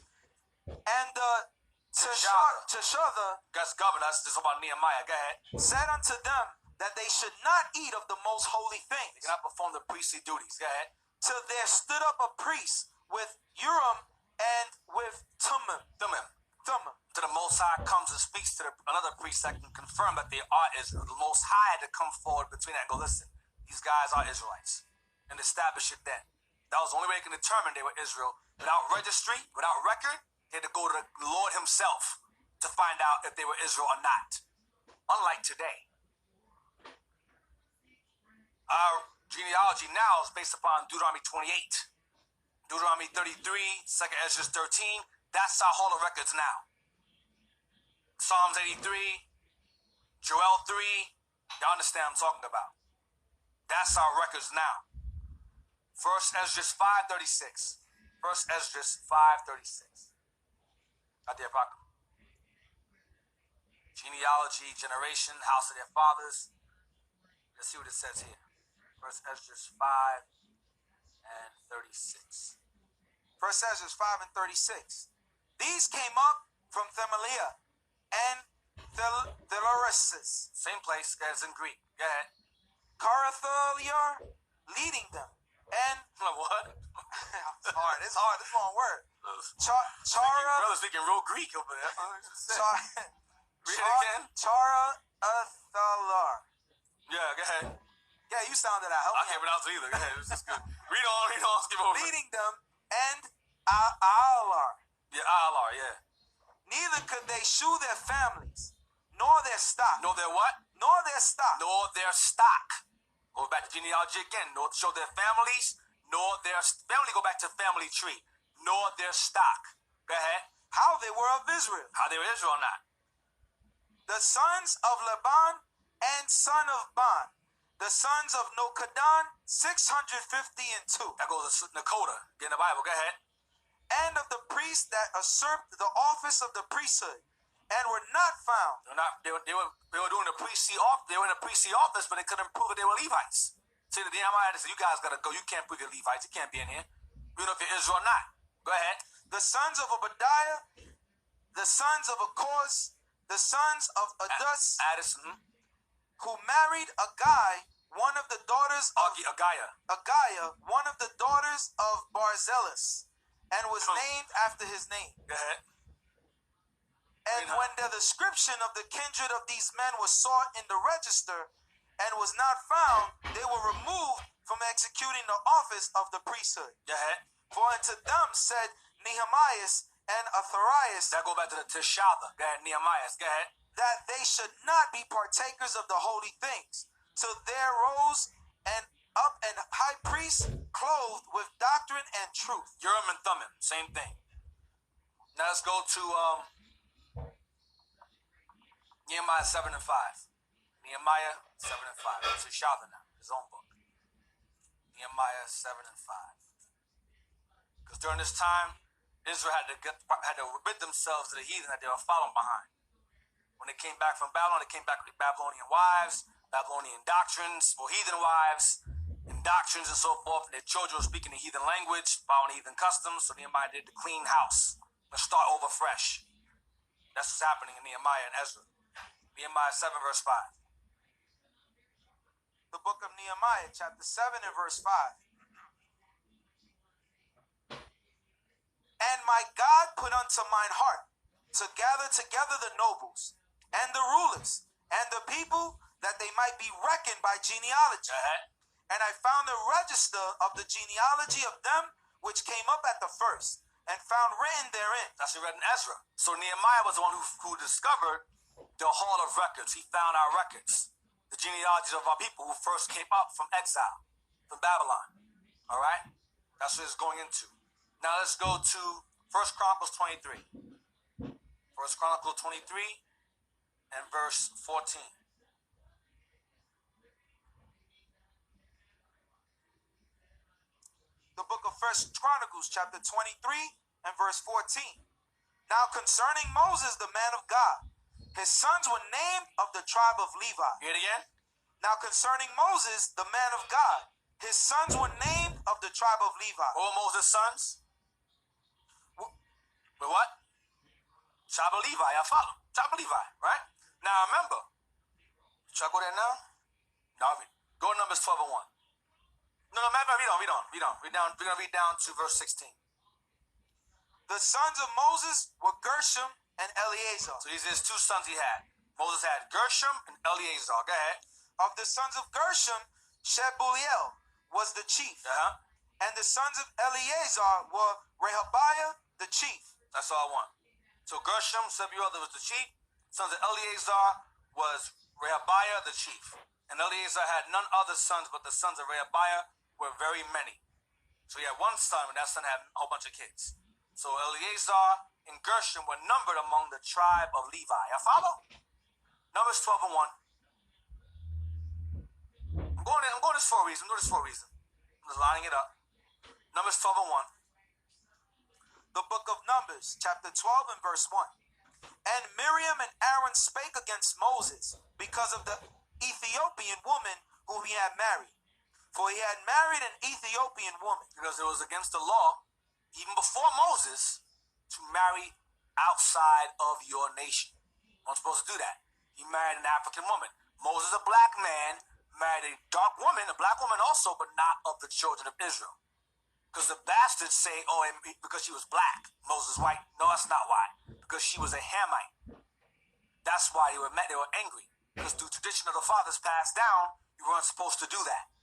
And Teshuvah, God's governor, this is about Nehemiah. Go ahead. said unto them that they should not eat of the most holy They things, cannot perform the priestly duties. Go ahead. till there stood up a priest with Urim and with Thummim. To the Most High comes and speaks to another priest that can confirm that they are Israel. The Most High had to come forward between that and go, listen, these guys are Israelites. And establish it then. That was the only way they can determine they were Israel. Without registry, without record, they had to go to the Lord himself to find out if they were Israel or not. Unlike today. Our genealogy now is based upon Deuteronomy 28, Deuteronomy 33, 2nd Ezra 13. That's our Hall of Records now. Psalms 83, Joel 3. Y'all understand what I'm talking about. That's our records now. 1st Ezra 5:36. 1st Ezra 5:36. Out there, Paco. Genealogy, generation, house of their fathers. Let's see what it says here. 1st Ezra 5:36. 1 Ezra 5 and 36. These came up from Themaliah and Thelarissus, Same place as in Greek. Go ahead. Carathaliar leading them, and What? it's hard. This is one word. Brother speaking real Greek over there. Read it again. Charathalar. Yeah, go ahead. Yeah, you sounded out. Help I me can't out. pronounce it either. Go ahead. It's just good. Read on. Skip over. Leading them, and Aalar. Yeah, Alar, yeah. Neither could they shew their families, nor their stock, Know their what? nor their stock, Nor their stock. Go back to genealogy again. Nor show their families, nor their family. Go back to family tree. Nor their stock. Go ahead. how they were of Israel. How they were Israel or not? The sons of Laban and son of Ban, the sons of Nokadan, 652. That goes to Nakota. Get in the Bible. Go ahead. And of the priests that usurped the office of the priesthood, and were not found. They were doing the priestly office. They were in the priestly office, but they couldn't prove that they were Levites. See, the Nehemiah said, "You guys gotta go. You can't prove you're Levites. You can't be in here. We don't know if you're Israel or not." Go ahead. The sons of Obadiah, the sons of Akos, the sons of Adus, Addison, who married Agai, one of the daughters of Agaya. one of the daughters of Barzillus, and was named after his name. Go ahead. And when the description of the kindred of these men was sought in the register and was not found, they were removed from executing the office of the priesthood. Go ahead. For unto them said Nehemiah and Athaliah That go back to the Teshavah. Go ahead, Nehemiah. Go ahead. that they should not be partakers of the holy things. So there rose up an high priest clothed with doctrine and truth. Urim and Thummim, same thing. Now let's go to Nehemiah 7 and 5. Nehemiah 7 and 5. It's a Shavah now, his own book. Nehemiah 7 and 5. Because during this time, Israel had to rid themselves of the heathen that they were following behind. When they came back from Babylon, they came back with Babylonian wives, Babylonian doctrines, or heathen wives, and doctrines and so forth. And their children were speaking the heathen language, following heathen customs. So Nehemiah did the clean house. Let's start over fresh. That's what's happening in Nehemiah and Ezra. Nehemiah 7 verse 5. The book of Nehemiah, chapter 7 and verse 5. And my God put unto mine heart to gather together the nobles and the rulers and the people, that they might be reckoned by genealogy. And I found the register of the genealogy of them which came up at the first, and found written therein. That's what we read in Ezra. So Nehemiah was the one who discovered the hall of records. He found our records, the genealogies of our people who first came up from exile, from Babylon. All right? That's what it's going into. Now let's go to 1 Chronicles 23. 1 Chronicles 23 and verse 14. The book of 1 Chronicles, chapter 23 and verse 14. Now concerning Moses, the man of God, his sons were named of the tribe of Levi. Hear it again? Now concerning Moses, the man of God, his sons were named of the tribe of Levi. What were Moses' sons? With what? Tribe of Levi, I follow. Tribe of Levi, right? Now remember, should I go there now? No, go to Numbers 12 and 1. No, matter, read on. We're gonna read down to verse 16. The sons of Moses were Gershom and Eleazar. So these are his two sons he had. Moses had Gershom and Eleazar. Go ahead. Of the sons of Gershom, Shebuliel was the chief. And the sons of Eleazar were Rehabiah the chief. That's all I want. So Gershom, Shebuliel was the chief. Sons of Eleazar was Rehabiah the chief. And Eleazar had none other sons, but the sons of Rehabiah were very many. So he had one son, and that son had a whole bunch of kids. So Eleazar and Gershom were numbered among the tribe of Levi. I follow? Numbers 12 and 1. I'm going this for a reason. I'm just lining it up. Numbers 12 and 1. The book of Numbers, chapter 12 and verse 1. And Miriam and Aaron spake against Moses because of the Ethiopian woman whom he had married. For he had married an Ethiopian woman. Because it was against the law, even before Moses, to marry outside of your nation. You're not supposed to do that. He married an African woman. Moses, a black man, married a dark woman, a black woman also, but not of the children of Israel. Because the bastards say, oh, and because she was black, Moses white. No, that's not why. Because she was a Hamite. That's why they were angry. Because through tradition of the fathers passed down, you weren't supposed to do that.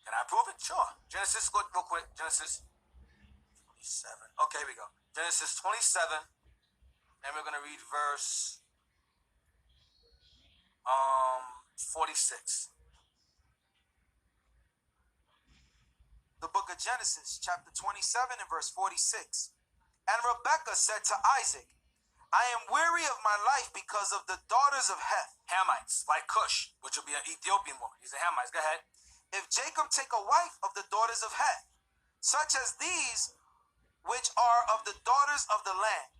Can I prove it? Sure. Genesis, go real quick. Genesis 27. Okay, here we go. Genesis 27, and we're going to read verse 46. The book of Genesis, chapter 27 and verse 46. And Rebekah said to Isaac, I am weary of my life because of the daughters of Heth. Hamites, like Cush, which will be an Ethiopian woman. He's a Hamite. Go ahead. If Jacob take a wife of the daughters of Heth, such as these which are of the daughters of the land,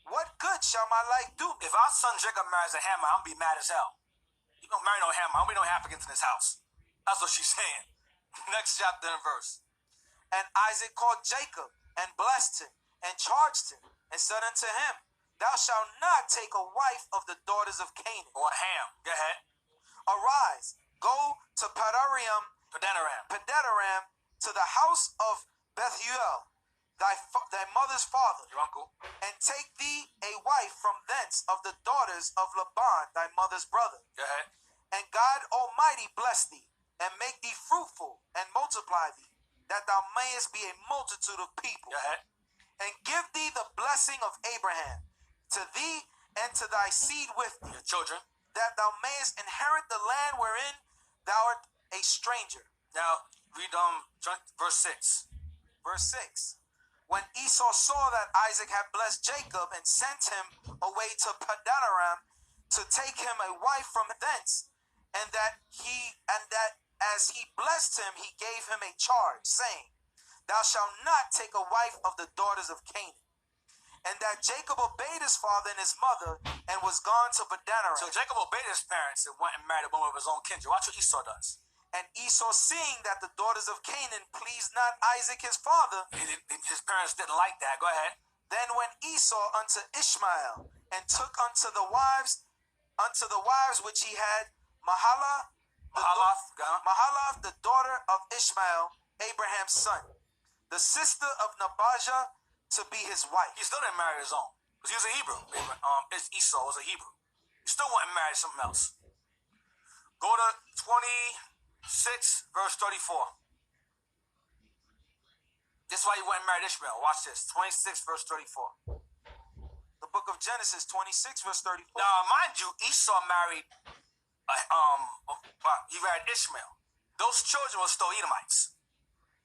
what good shall my life do me? If our son Jacob marries a Hamite, I'm gonna be mad as hell. You gonna marry no Hamite? I'm gonna be no Africans in this house. That's what she's saying. Next chapter and verse. And Isaac called Jacob and blessed him and charged him and said unto him, Thou shalt not take a wife of the daughters of Canaan. Or Ham. Go ahead. Arise, go to Padanaram, to the house of Bethuel, thy mother's father, Your uncle. and take thee a wife from thence of the daughters of Laban, thy mother's brother. Go ahead. And God Almighty bless thee, and make thee fruitful, and multiply thee, that thou mayest be a multitude of people. Go ahead. And give thee the blessing of Abraham, to thee and to thy seed with thee, Your children. that thou mayest inherit the land wherein thou art a stranger. Now read verse 6. Verse 6. When Esau saw that Isaac had blessed Jacob and sent him away to Padanaram to take him a wife from thence, and that as he blessed him, he gave him a charge, saying, Thou shalt not take a wife of the daughters of Canaan. And that Jacob obeyed his father and his mother and was gone to Padanaram. So Jacob obeyed his parents and went and married a woman of his own kindred. Watch what Esau does. And Esau, seeing that the daughters of Canaan pleased not Isaac his father, His parents didn't like that. Go ahead. then went Esau unto Ishmael and took unto the wives which he had Mahalath, the daughter of Ishmael, Abraham's son, the sister of Nabajah, to be his wife. He still didn't marry his own because he was a Hebrew. Esau was a Hebrew. He still went and married something else. Go to 26 verse 34. This is why he went and married Ishmael. Watch this. 26 verse 34. The book of Genesis 26 verse 34. Now, mind you, Esau married, he married Ishmael. Those children were still Edomites.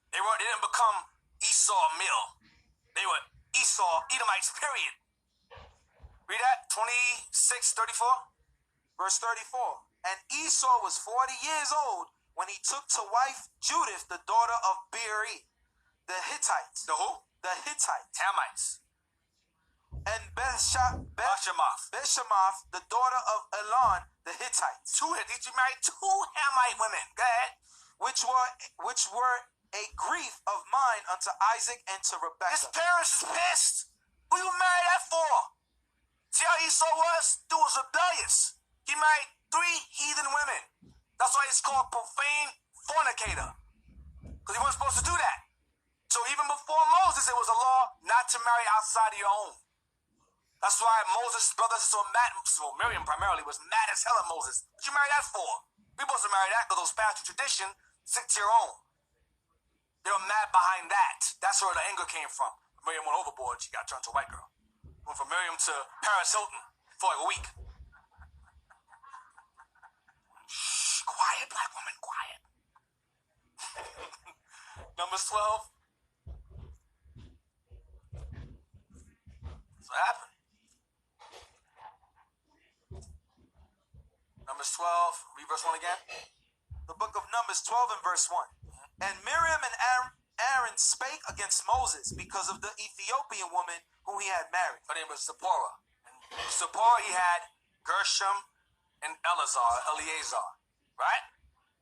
They didn't become Esau Mill. They were Esau Edomites, period. Read that, 26:34. Verse 34. And Esau was 40 years old when he took to wife Judith, the daughter of Beeri, the Hittites. The who? The Hittites. Hamites. And Bethshemoth, the daughter of Elon, the Hittites. He married two Hamite women. Go ahead. Which were a grief of mine unto Isaac and to His Rebekah. parents is pissed. Who you married that for? See how Esau was? Dude was rebellious. He married 3 heathen women. That's why he's called profane fornicator. Because he wasn't supposed to do that. So even before Moses, it was a law not to marry outside of your own. That's why Moses' brothers were mad. So Miriam primarily was mad as hell at Moses. What you marry that for? We supposed to marry that because those past tradition, stick to your own. They were mad behind that. That's where the anger came from. Miriam went overboard. She got turned to a white girl. Went from Miriam to Paris Hilton for like a week. Shh, quiet, black woman, quiet. Numbers 12. That's what happened. Numbers 12. Read verse 1 again. The book of Numbers 12 and verse 1. And Miriam and Aaron spake against Moses because of the Ethiopian woman whom he had married. Her name was Zipporah. And Zipporah, he had Gershom and Eleazar, right?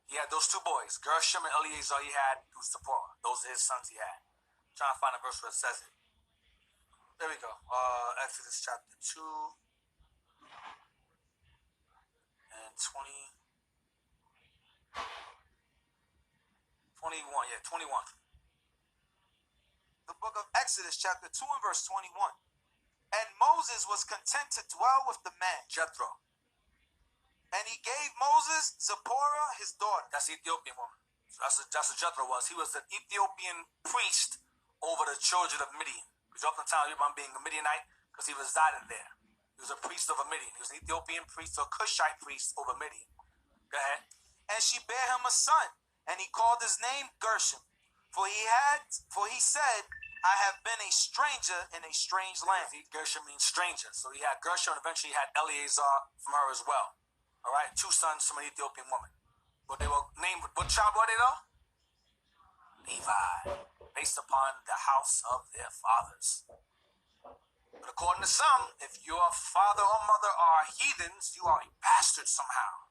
He had those 2 boys, Gershom and Eleazar. He had through Zipporah. Those are his sons he had. I'm trying to find a verse where it says it. There we go. Exodus chapter 2 and 21. The book of Exodus chapter 2 and verse 21. And Moses was content to dwell with the man. Jethro. And he gave Moses Zipporah his daughter. That's the Ethiopian woman. So that's what Jethro was. He was an Ethiopian priest over the children of Midian. Because oftentimes about being a Midianite because he resided there. He was a priest of a Midian. He was an Ethiopian priest or Cushite priest over Midian. Go ahead. And she bare him a son, and he called his name Gershom. For he said, I have been a stranger in a strange land. Gershom means stranger. So he had Gershom and eventually he had Eleazar from her as well. All right, 2 sons from an Ethiopian woman. But they were named, what tribe were they though? Levi, based upon the house of their fathers. But according to some, if your father or mother are heathens, you are a bastard somehow.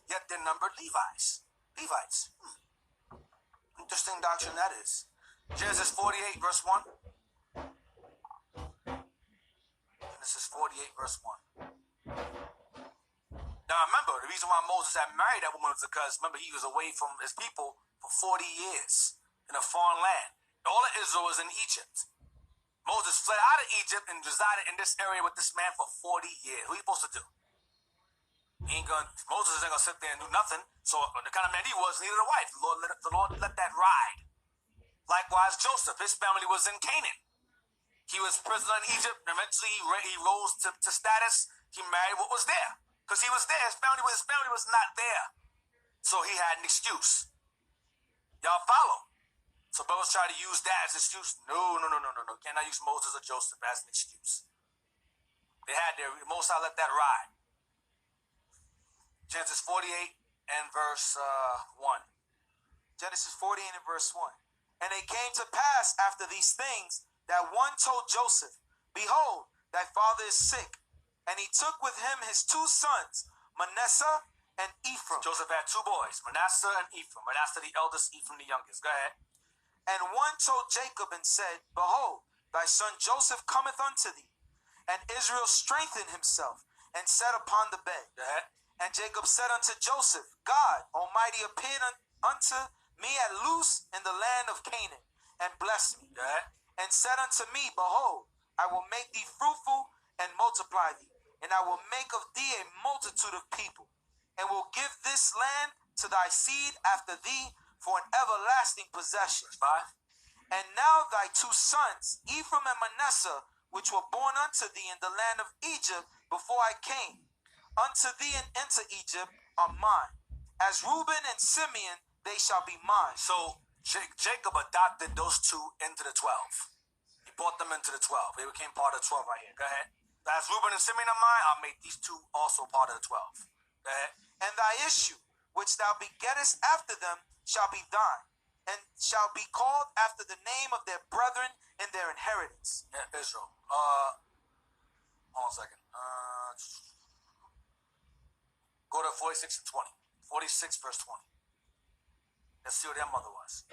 Yet they're numbered Levites. Interesting doctrine that is. Genesis 48, verse 1. Genesis 48, verse 1. Now remember, the reason why Moses had married that woman was because, remember, he was away from his people for 40 years in a foreign land. All of Israel was in Egypt. Moses fled out of Egypt and resided in this area with this man for 40 years. What are you supposed to do? Moses ain't gonna sit there and do nothing. So the kind of man he was needed a wife. The Lord let that ride. Likewise, Joseph, his family was in Canaan. He was prisoner in Egypt. And eventually, he rose to status. He married what was there because he was there. His family was not there, so he had an excuse. Y'all follow? So brothers try to use that as an excuse. No. Cannot use Moses or Joseph as an excuse. They had their Most High let that ride. Genesis 48 and verse 1. Genesis 48 and verse 1. And it came to pass after these things that one told Joseph, Behold, thy father is sick. And he took with him his two sons, Manasseh and Ephraim. Joseph had two boys, Manasseh and Ephraim. Manasseh the eldest, Ephraim the youngest. Go ahead. And one told Jacob and said, Behold, thy son Joseph cometh unto thee. And Israel strengthened himself and sat upon the bed. Go ahead. And Jacob said unto Joseph, God Almighty appeared unto me at Luz in the land of Canaan, and blessed me. Go ahead. And said unto me, Behold, I will make thee fruitful and multiply thee, and I will make of thee a multitude of people, and will give this land to thy seed after thee for an everlasting possession. Verse 5. And now thy two sons, Ephraim and Manasseh, which were born unto thee in the land of Egypt before I came unto thee and into Egypt, are mine. As Reuben and Simeon, they shall be mine. So Jacob adopted those two into the 12. He brought them into the 12. They became part of the 12 right here. Go ahead. As Reuben and Simeon are mine, I'll make these two also part of the 12. Go ahead. And thy issue, which thou begettest after them, shall be thine, and shall be called after the name of their brethren in their inheritance. Yeah, Israel. Hold on a second. Go to 46 and 20. 46 verse 20. Let's see what their mother was.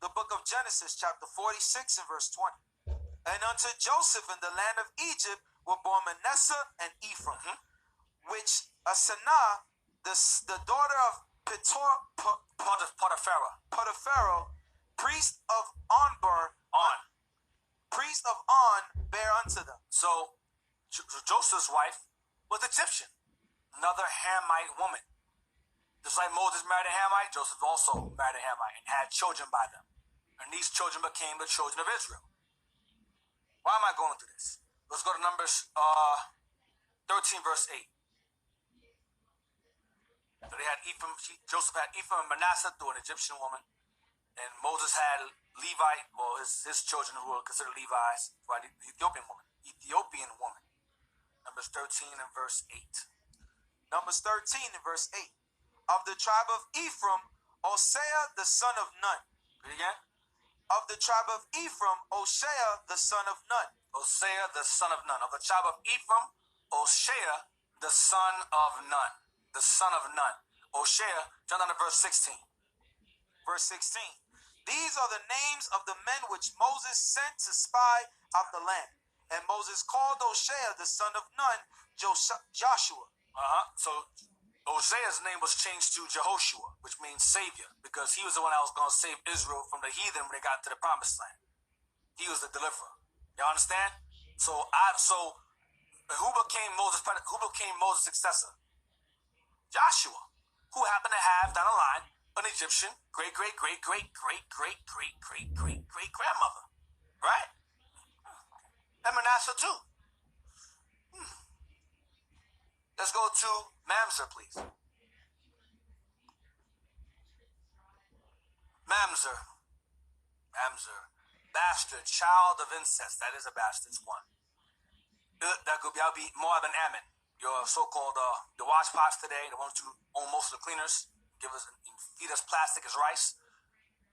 The book of Genesis, chapter 46 and verse 20. And unto Joseph in the land of Egypt were born Manasseh and Ephraim, which Asenath, the daughter of Potipharah, priest of On, bare unto them. So Joseph's wife was Egyptian, another Hamite woman. Just like Moses married a Hamite, Joseph also married a Hamite and had children by them. And these children became the children of Israel. Why am I going through this? Let's go to Numbers 13 verse 8. So they had Joseph had Ephraim and Manasseh through an Egyptian woman. And Moses had Levite, well, his children who were considered Levites, by the Ethiopian woman. Numbers 13 and verse 8. Numbers 13 and verse 8. Of the tribe of Ephraim, Hosea the son of Nun. Read again. Of the tribe of Ephraim, Hosea the son of Nun. Hosea the son of Nun. Of the tribe of Ephraim, Hosea the son of Nun. The son of Nun. Hosea, jump down to verse 16. Verse 16. These are the names of the men which Moses sent to spy out the land. And Moses called Hosea the son of Nun, Joshua. So Hosea's name was changed to Jehoshua, which means savior, because he was the one that was going to save Israel from the heathen when they got to the promised land. He was the deliverer. You understand? So who became Moses' successor? Joshua, who happened to have down the line an Egyptian great grandmother, right? And Manasseh too. Let's go to Mamzer, please. Mamzer. Bastard, child of incest. That is a bastard's one. That could be Moab and Ammon. Your so-called the wash pots today, the ones who own most of the cleaners, feed us plastic as rice.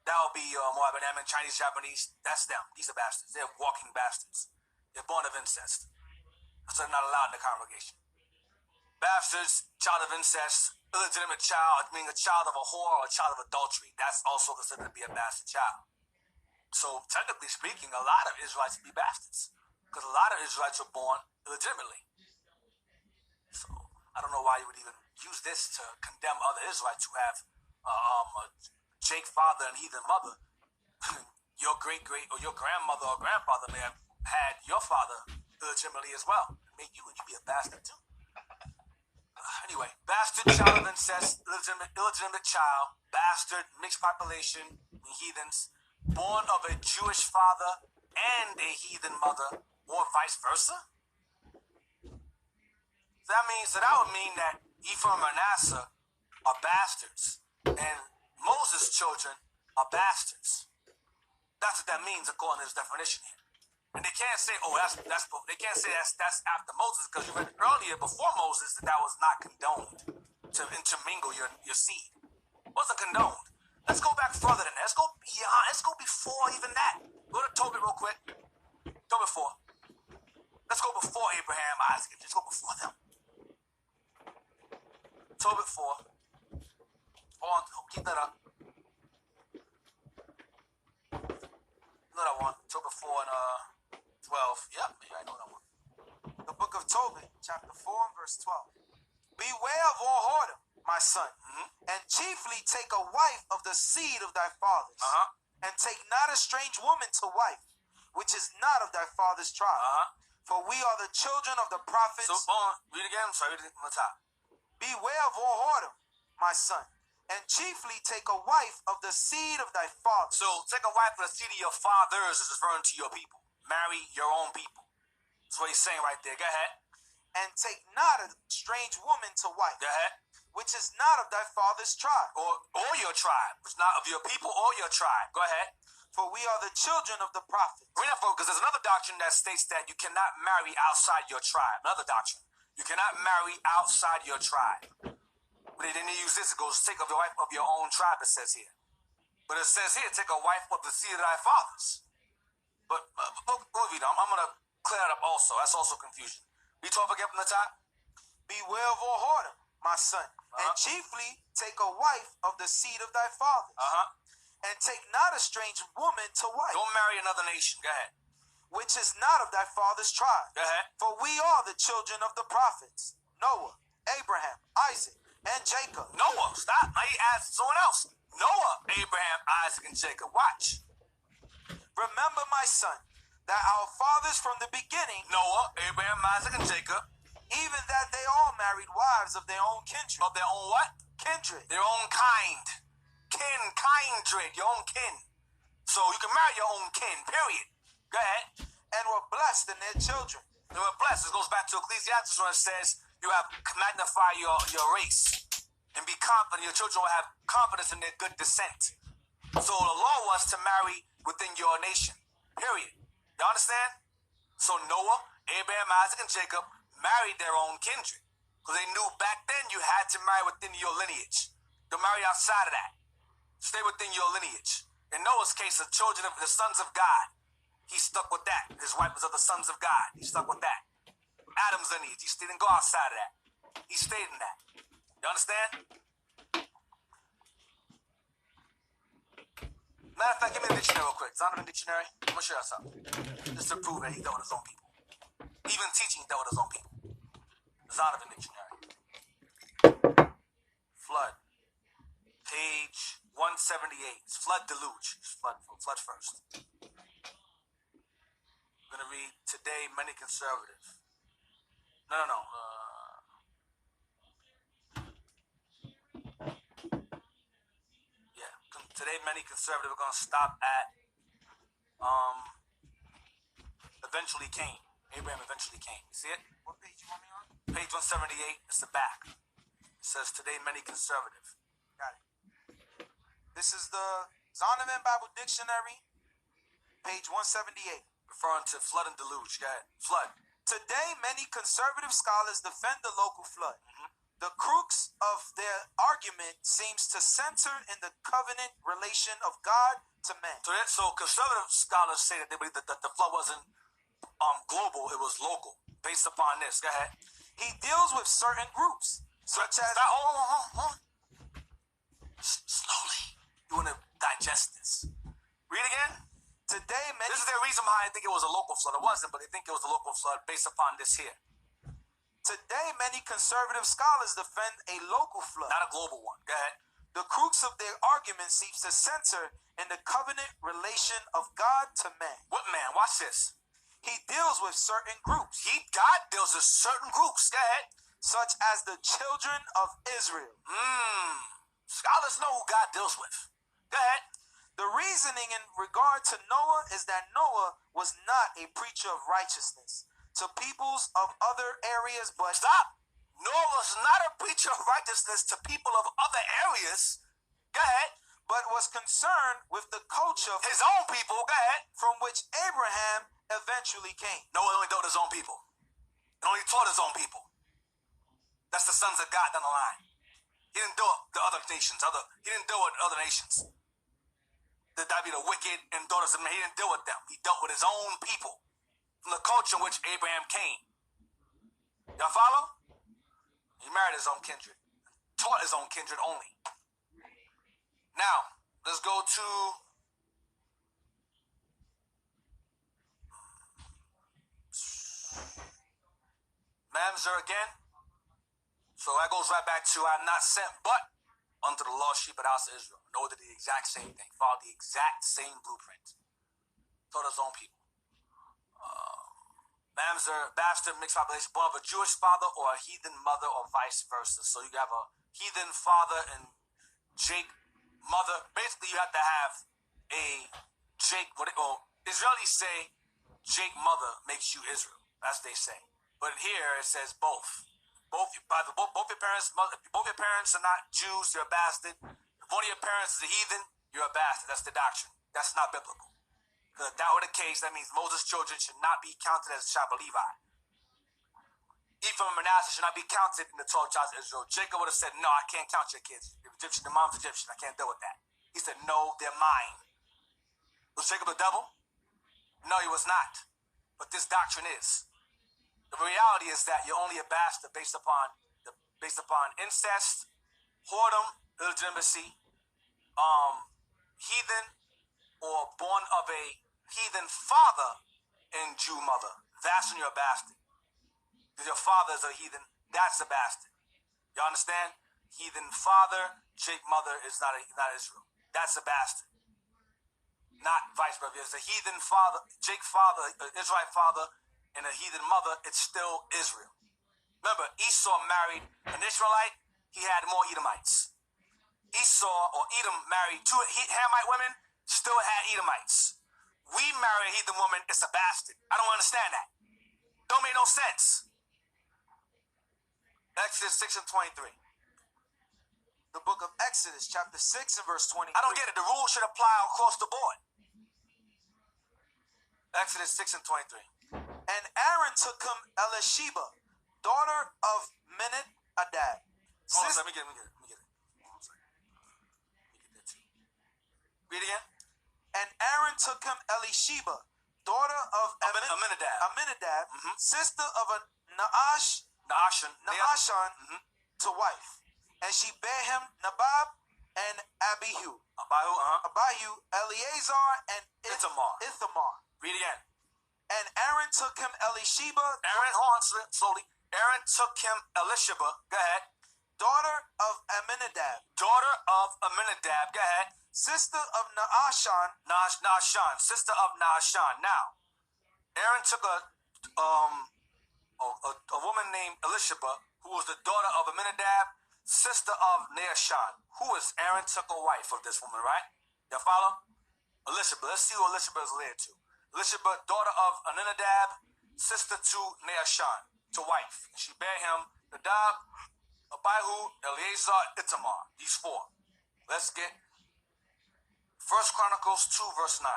That would be Moabite, Ammon, Chinese, Japanese. That's them. These are bastards. They're walking bastards. They're born of incest. So they're not allowed in the congregation. Bastards, child of incest, illegitimate child, meaning a child of a whore or a child of adultery. That's also considered to be a bastard child. So technically speaking, a lot of Israelites would be bastards. Because a lot of Israelites were born illegitimately. So I don't know why you would even use this to condemn other Israelites who have a Jake father and heathen mother. Your great-great or your grandmother or grandfather may have had your father illegitimately as well. It made you, and you'd be a bastard too. Anyway, bastard, child of incest, illegitimate child, bastard, mixed population, heathens, born of a Jewish father and a heathen mother, or vice versa. That would mean that Ephraim and Manasseh are bastards, and Moses' children are bastards. That's what that means according to this definition here. And they can't say, oh, they can't say that's after Moses, because you read earlier before Moses that was not condoned to intermingle your seed. It wasn't condoned. Let's go back further than that. Let's go beyond. Let's go before even that. Go to Tobit real quick. Tobit 4. Let's go before Abraham, Isaac. Let's go before them. Tobit 4. Hold on, keep that up. You know that one. Tobit 4 and 12. Yep, yeah, I know that one. The book of Tobit, chapter 4 and verse 12. Beware of all whoredom, my son, and chiefly take a wife of the seed of thy fathers, and take not a strange woman to wife, which is not of thy father's tribe. For we are the children of the prophets. So, read again. I'm sorry, read it from the top. Beware of all whoredom, my son, and chiefly take a wife of the seed of thy fathers. So, take a wife of the seed of your fathers is referring to your people. Marry your own people. That's what he's saying right there. Go ahead. And take not a strange woman to wife. Go ahead. Which is not of thy father's tribe. Or your tribe. It's not of your people or your tribe. Go ahead. For we are the children of the prophets. We're not focused. There's another doctrine that states that you cannot marry outside your tribe. Another doctrine. You cannot marry outside your tribe. But they didn't use this. It goes, take of the wife of your own tribe, it says here. But it says here, take a wife of the seed of thy fathers. But we'll read on. I'm going to clear that up also. That's also confusion. Read 12 again from the top. Beware of all whoredom, my son, and chiefly take a wife of the seed of thy fathers. And take not a strange woman to wife. Don't marry another nation. Go ahead. Which is not of thy father's tribe. Go ahead. For we are the children of the prophets, Noah, Abraham, Isaac, and Jacob. Noah, stop. Now he asked someone else. Noah, Abraham, Isaac, and Jacob. Watch. Remember, my son, that our fathers from the beginning, Noah, Abraham, Isaac, and Jacob, even that they all married wives of their own kindred. Of their own what? Kindred. Their own kind. Kindred, your own kin. So you can marry your own kin, period. Go ahead. And were blessed in their children. They were blessed. This goes back to Ecclesiastes when it says you have magnify your race and be confident. Your children will have confidence in their good descent. So the law was to marry within your nation, period. You understand? So Noah, Abraham, Isaac, and Jacob married their own kindred because they knew back then you had to marry within your lineage. Don't marry outside of that. Stay within your lineage. In Noah's case, the children of the sons of God, he stuck with that. His wife was of the sons of God. He stuck with that. Adam's lineage. He didn't go outside of that. He stayed in that. You understand? Matter of fact, give me the dictionary real quick. Zonovan dictionary. I'm going to show you something. Just to prove that he dealt with his own people. Even teaching, he dealt with his own people. Zonovan dictionary. Flood. Page 178. It's flood deluge. It's flood first. I'm going to read today, many conservative. No. Yeah. Today, many conservative are going to stop at eventually came. Abraham eventually came. You see it? What page you want me on? Page 178. It's the back. It says today, many conservative. Got it. This is the Zonovan Bible Dictionary, page 178. Referring to flood and deluge. Go ahead. Flood. Today, many conservative scholars defend the local flood. The crux of their argument seems to center in the covenant relation of God to man. So conservative scholars say that they believe that the flood wasn't global, it was local. Based upon this, go ahead. He deals with certain groups, such as Hold on. Slowly. You want to digest this. Read again. today many This is the reason why I think it was a local flood. It wasn't, but they think it was a local flood based upon this here. Today, many conservative scholars defend a local flood. Not a global one. Go ahead. The crux of their argument seems to center in the covenant relation of God to man. What man? Watch this. He deals with certain groups, God deals with certain groups. Go ahead. such as the children of Israel. Scholars know who God deals with. Go ahead. The reasoning in regard to Noah is that Noah was not a preacher of righteousness to peoples of other areas, but Stop. Noah was not a preacher of righteousness to people of other areas. Go ahead. but was concerned with the culture His own people. Go ahead. from which Abraham eventually came. Noah only dealt with his own people. He only taught his own people. That's the sons of God down the line. He didn't deal with the other nations. He didn't deal with other nations. That'd be the wicked and daughters of men. He didn't deal with them. He dealt with his own people from the culture in which Abraham came. Y'all follow? He married his own kindred. Taught his own kindred only. Now, let's go to Mamzer again. So that goes right back to I'm not sent but unto the lost sheep of the house of Israel. Noah did the exact same thing. Followed the exact same blueprint. Taught his own people. Mamzer, bastard, mixed population, born of a Jewish father or a heathen mother or vice versa. So you have a heathen father and Jake mother. Basically, you have to have a Jake, Israelis say Jake mother makes you Israel. That's what they say. But here it says both. Both your parents are not Jews, you're a bastard. If one of your parents is a heathen, you're a bastard. That's the doctrine. That's not biblical. Because if that were the case, that means Moses' children should not be counted as the tribe of Levi. Ephraim and Manasseh should not be counted in the 12 tribes of Israel. Jacob would have said, no, I can't count your kids. You're Egyptian, your mom's Egyptian. I can't deal with that. He said, no, they're mine. Was Jacob the devil? No, he was not. But this doctrine is. The reality is that you're only a bastard based upon incest, whoredom, illegitimacy, heathen, or born of a heathen father and Jew mother. That's when you're a bastard. Because your father is a heathen, that's a bastard. You understand? Heathen father, Jake mother is not Israel. That's a bastard. Not vice versa. There's a heathen father, Jake father, Israelite father, and a heathen mother, it's still Israel. Remember, Esau married an Israelite, he had more Edomites. Esau or Edom married two Hamite women, still had Edomites. We marry a heathen woman, it's a bastard. I don't understand that. Don't make no sense. Exodus 6 and 23. The book of Exodus, chapter 6 and verse 23. I don't get it. The rule should apply across the board. Exodus 6 and 23. And Aaron took him Elisheba, daughter of Menadab. Hold on, let me get it. Hold on a second. Let me get that too. Read again. And Aaron took him Elisheba, daughter of Aminadab. sister of a Naashon, to wife. And she bare him Nabab and Abihu. Abihu, Eleazar, and Ithamar. Read again. And Aaron took him Elisheba, Hold on, slowly. Aaron took him Elisheba. Go ahead. daughter of Aminadab, Go ahead. sister of Naashon, Sister of Naashon. Now, Aaron took a woman named Elisheba, who was the daughter of Aminadab, sister of Naashon. Who is Aaron took a wife of this woman, right? Y'all follow? Elisheba. Let's see who Elisheba is related to. Elisheba, daughter of Aminadab, sister to Naashon, to wife. She bare him Nadab, Abihu, Eleazar, Ithamar. These four. Let's get 1 Chronicles 2, verse 9.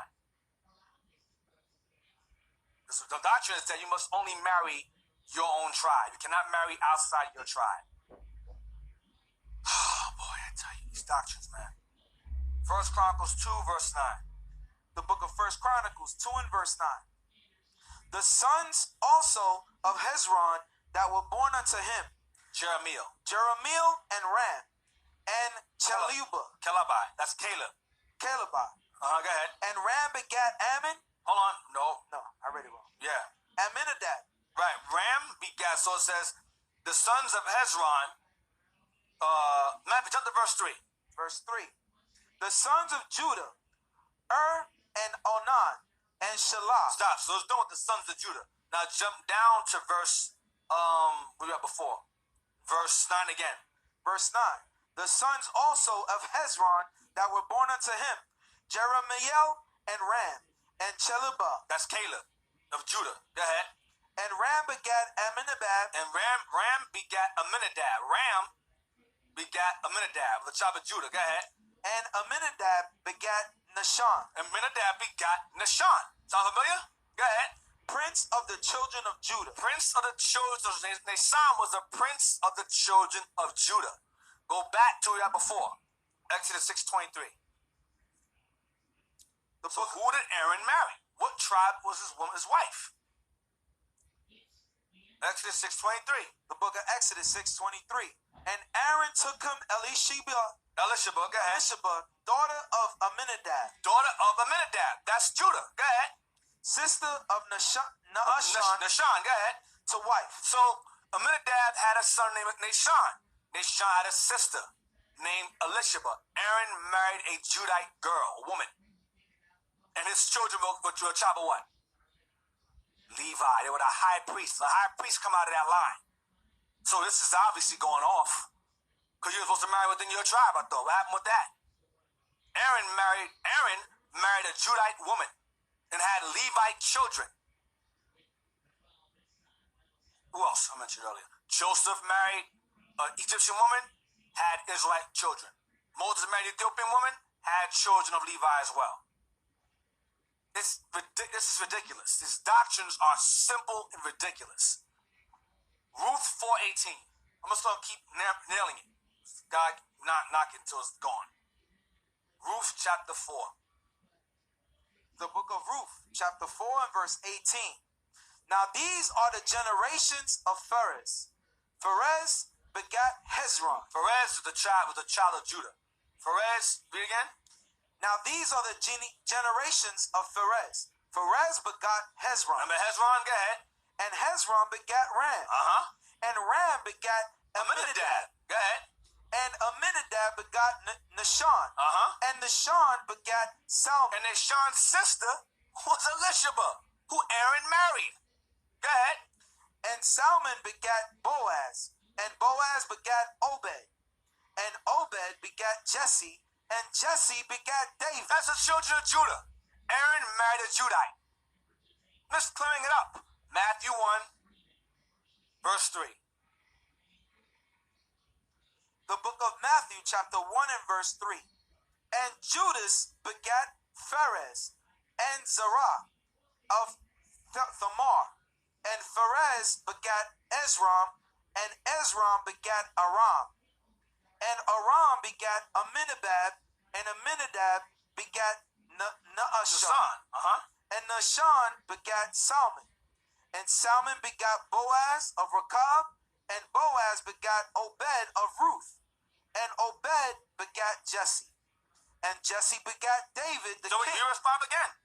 The doctrine is that you must only marry your own tribe. You cannot marry outside your tribe. These doctrines, man. 1 Chronicles 2, verse 9. The book of 1 Chronicles 2 and verse 9. The sons also of Hezron that were born unto him, Jeremiel and Ram, and Calabai. That's Caleb. Calebai. Go ahead. And Ram begat Ammon. Hold on. No, I read it wrong. Yeah. Amminadab. Right. Ram begat. So it says, the sons of Hezron. Matthew, jump to verse 3. Verse 3. The sons of Judah, and Onan, and Shelah. Stop. So it's done with the sons of Judah. Now jump down to verse, what we got before? Verse 9 again. Verse 9. The sons also of Hezron that were born unto him, Jeremiel and Ram, and Chelubah. That's Caleb of Judah. Go ahead. And Ram begat Amminadab. And Ram begat Amminadab. Ram begat Amminadab, the tribe of Judah. Go ahead. And Amminadab begat Nahshon. Amminadab begat Nahshon. Sound familiar? Go ahead. Prince of the children of Judah. Prince of the children of Nahshon was a prince of the children of Judah. Go back to that before. Exodus 6:23. So who did Aaron marry? What tribe was his wife? Exodus 6:23. The book of Exodus 6:23. And Aaron took him Elisheba, go ahead. daughter of Amminadab. Daughter of Amminadab. That's Judah. Go ahead. Sister of Nahshon, Nahshon, go ahead. To wife. So Amminadab had a son named Nahshon. Nahshon had a sister named Elisheba. Aaron married a Judite girl, a woman. And his children were to a tribe of what? Levi. They were the high priest. The high priest come out of that line. So this is obviously going off. Because you're supposed to marry within your tribe, I thought. What happened with that? Aaron married a Judite woman and had Levite children. Who else I mentioned earlier? Joseph married an Egyptian woman, had Israelite children. Moses married an Ethiopian woman, had children of Levi as well. This is ridiculous. These doctrines are simple and ridiculous. Ruth 4:18. I'm just going to keep nailing it. God, not knock it until it's gone. Ruth chapter 4. The book of Ruth, chapter 4 and verse 18. Now these are the generations of Pharez. Pharez begat Hezron. Pharez was the child of Judah. Pharez, read again. Now these are the generations of Pharez. Pharez begat Hezron. Remember Hezron? Go ahead. And Hezron begat Ram. And Ram begat Amminadab. Go ahead. And Amminadab begat Nahshon. And Nahshon begat Salmon. And Nahshon's sister was Elisheba, who Aaron married. Go ahead. And Salmon begat Boaz. And Boaz begat Obed. And Obed begat Jesse. And Jesse begat David. That's the children of Judah. Aaron married a Judite. Just clearing it up. Matthew 1, verse 3. The book of Matthew, chapter 1 and verse 3. And Judas begat Pharez and Zerah of Thamar. And Pharez begat Ezram, and Ezram begat Aram. And Aram begat Amminadab, and Amminadab begat Nahshon. And Nahshon begat Salmon. And Salmon begat Boaz of Rechab, and Boaz begat Obed of Ruth. And Obed begat Jesse. And Jesse begat David the king. So hear us 5 again.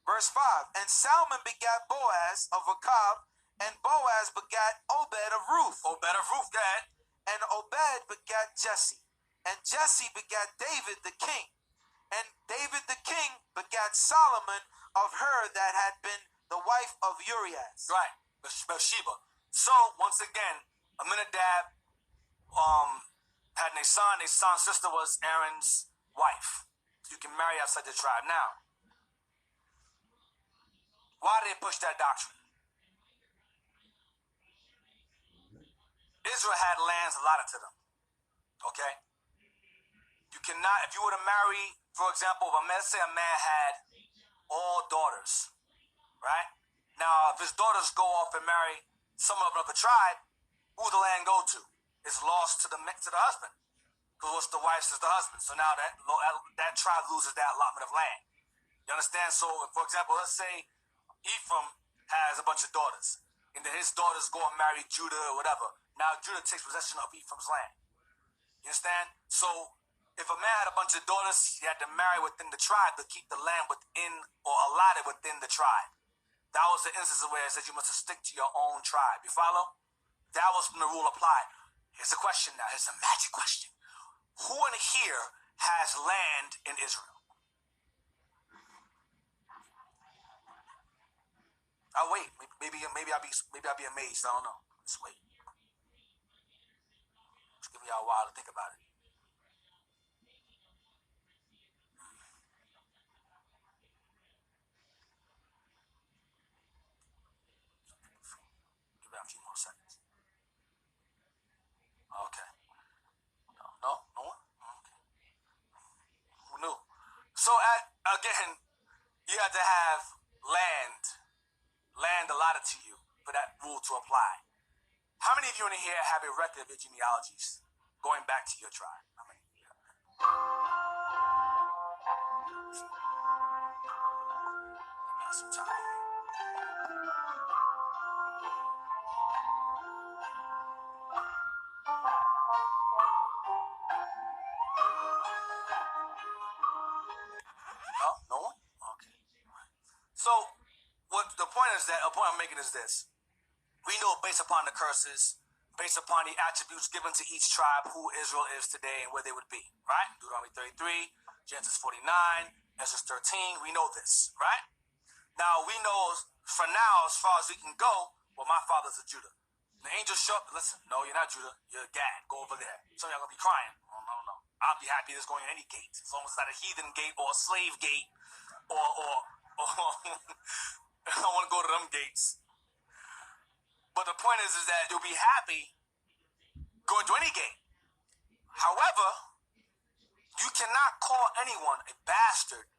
Verse 5. And Salmon begat Boaz of Rechab, and Boaz begat Obed of Ruth. Obed of Ruth, go ahead. And Obed begat Jesse. And Jesse begat David the king. And David the king begat Solomon of her that had been the wife of Urias. Right, Bathsheba. So, once again, Amminadab had Nahshon. Nahshon's sister was Aaron's wife. So you can marry outside the tribe. Now, why did they push that doctrine? Israel had lands allotted to them. Okay? You cannot, if you were to marry, for example, let's say a man had all daughters, right? Now, if his daughters go off and marry someone of another tribe, who the land go to? It's lost to the husband. Because what's the wives is the husband. So now that tribe loses that allotment of land. You understand? So, for example, let's say Ephraim has a bunch of daughters, and then his daughters go and marry Judah or whatever. Now Judah takes possession of Ephraim's land. You understand? So, if a man had a bunch of daughters, he had to marry within the tribe to keep the land within or allotted within the tribe. That was the instance where it says you must stick to your own tribe. You follow? That was when the rule applied. Here's the question now. Here's the magic question. Who in here has land in Israel? I'll wait. Maybe I'll be amazed. I don't know. Let's wait. Just give me a while to think about it. Give it a few more seconds. Okay. No one. Okay. Who knew? So again, you have to have land allotted to you for that rule to apply. How many of you in here have a record of your genealogies going back to your tribe? How many of you have that? Got some time. No one? Okay. So what the point I'm making is this. We know based upon the curses, based upon the attributes given to each tribe, who Israel is today and where they would be, right? Deuteronomy 33, Genesis 49, Exodus 13, we know this, right? Now, we know for now, as far as we can go, well, my father's a Judah. The angels show up, listen, no, you're not Judah, you're Gad, go over there. Some of y'all gonna be crying. Oh, no. I'll be happy that's going in any gate, as long as it's not a heathen gate or a slave gate, or I don't want to go to them gates. But the point is that you'll be happy going to any gate. However, you cannot call anyone a bastard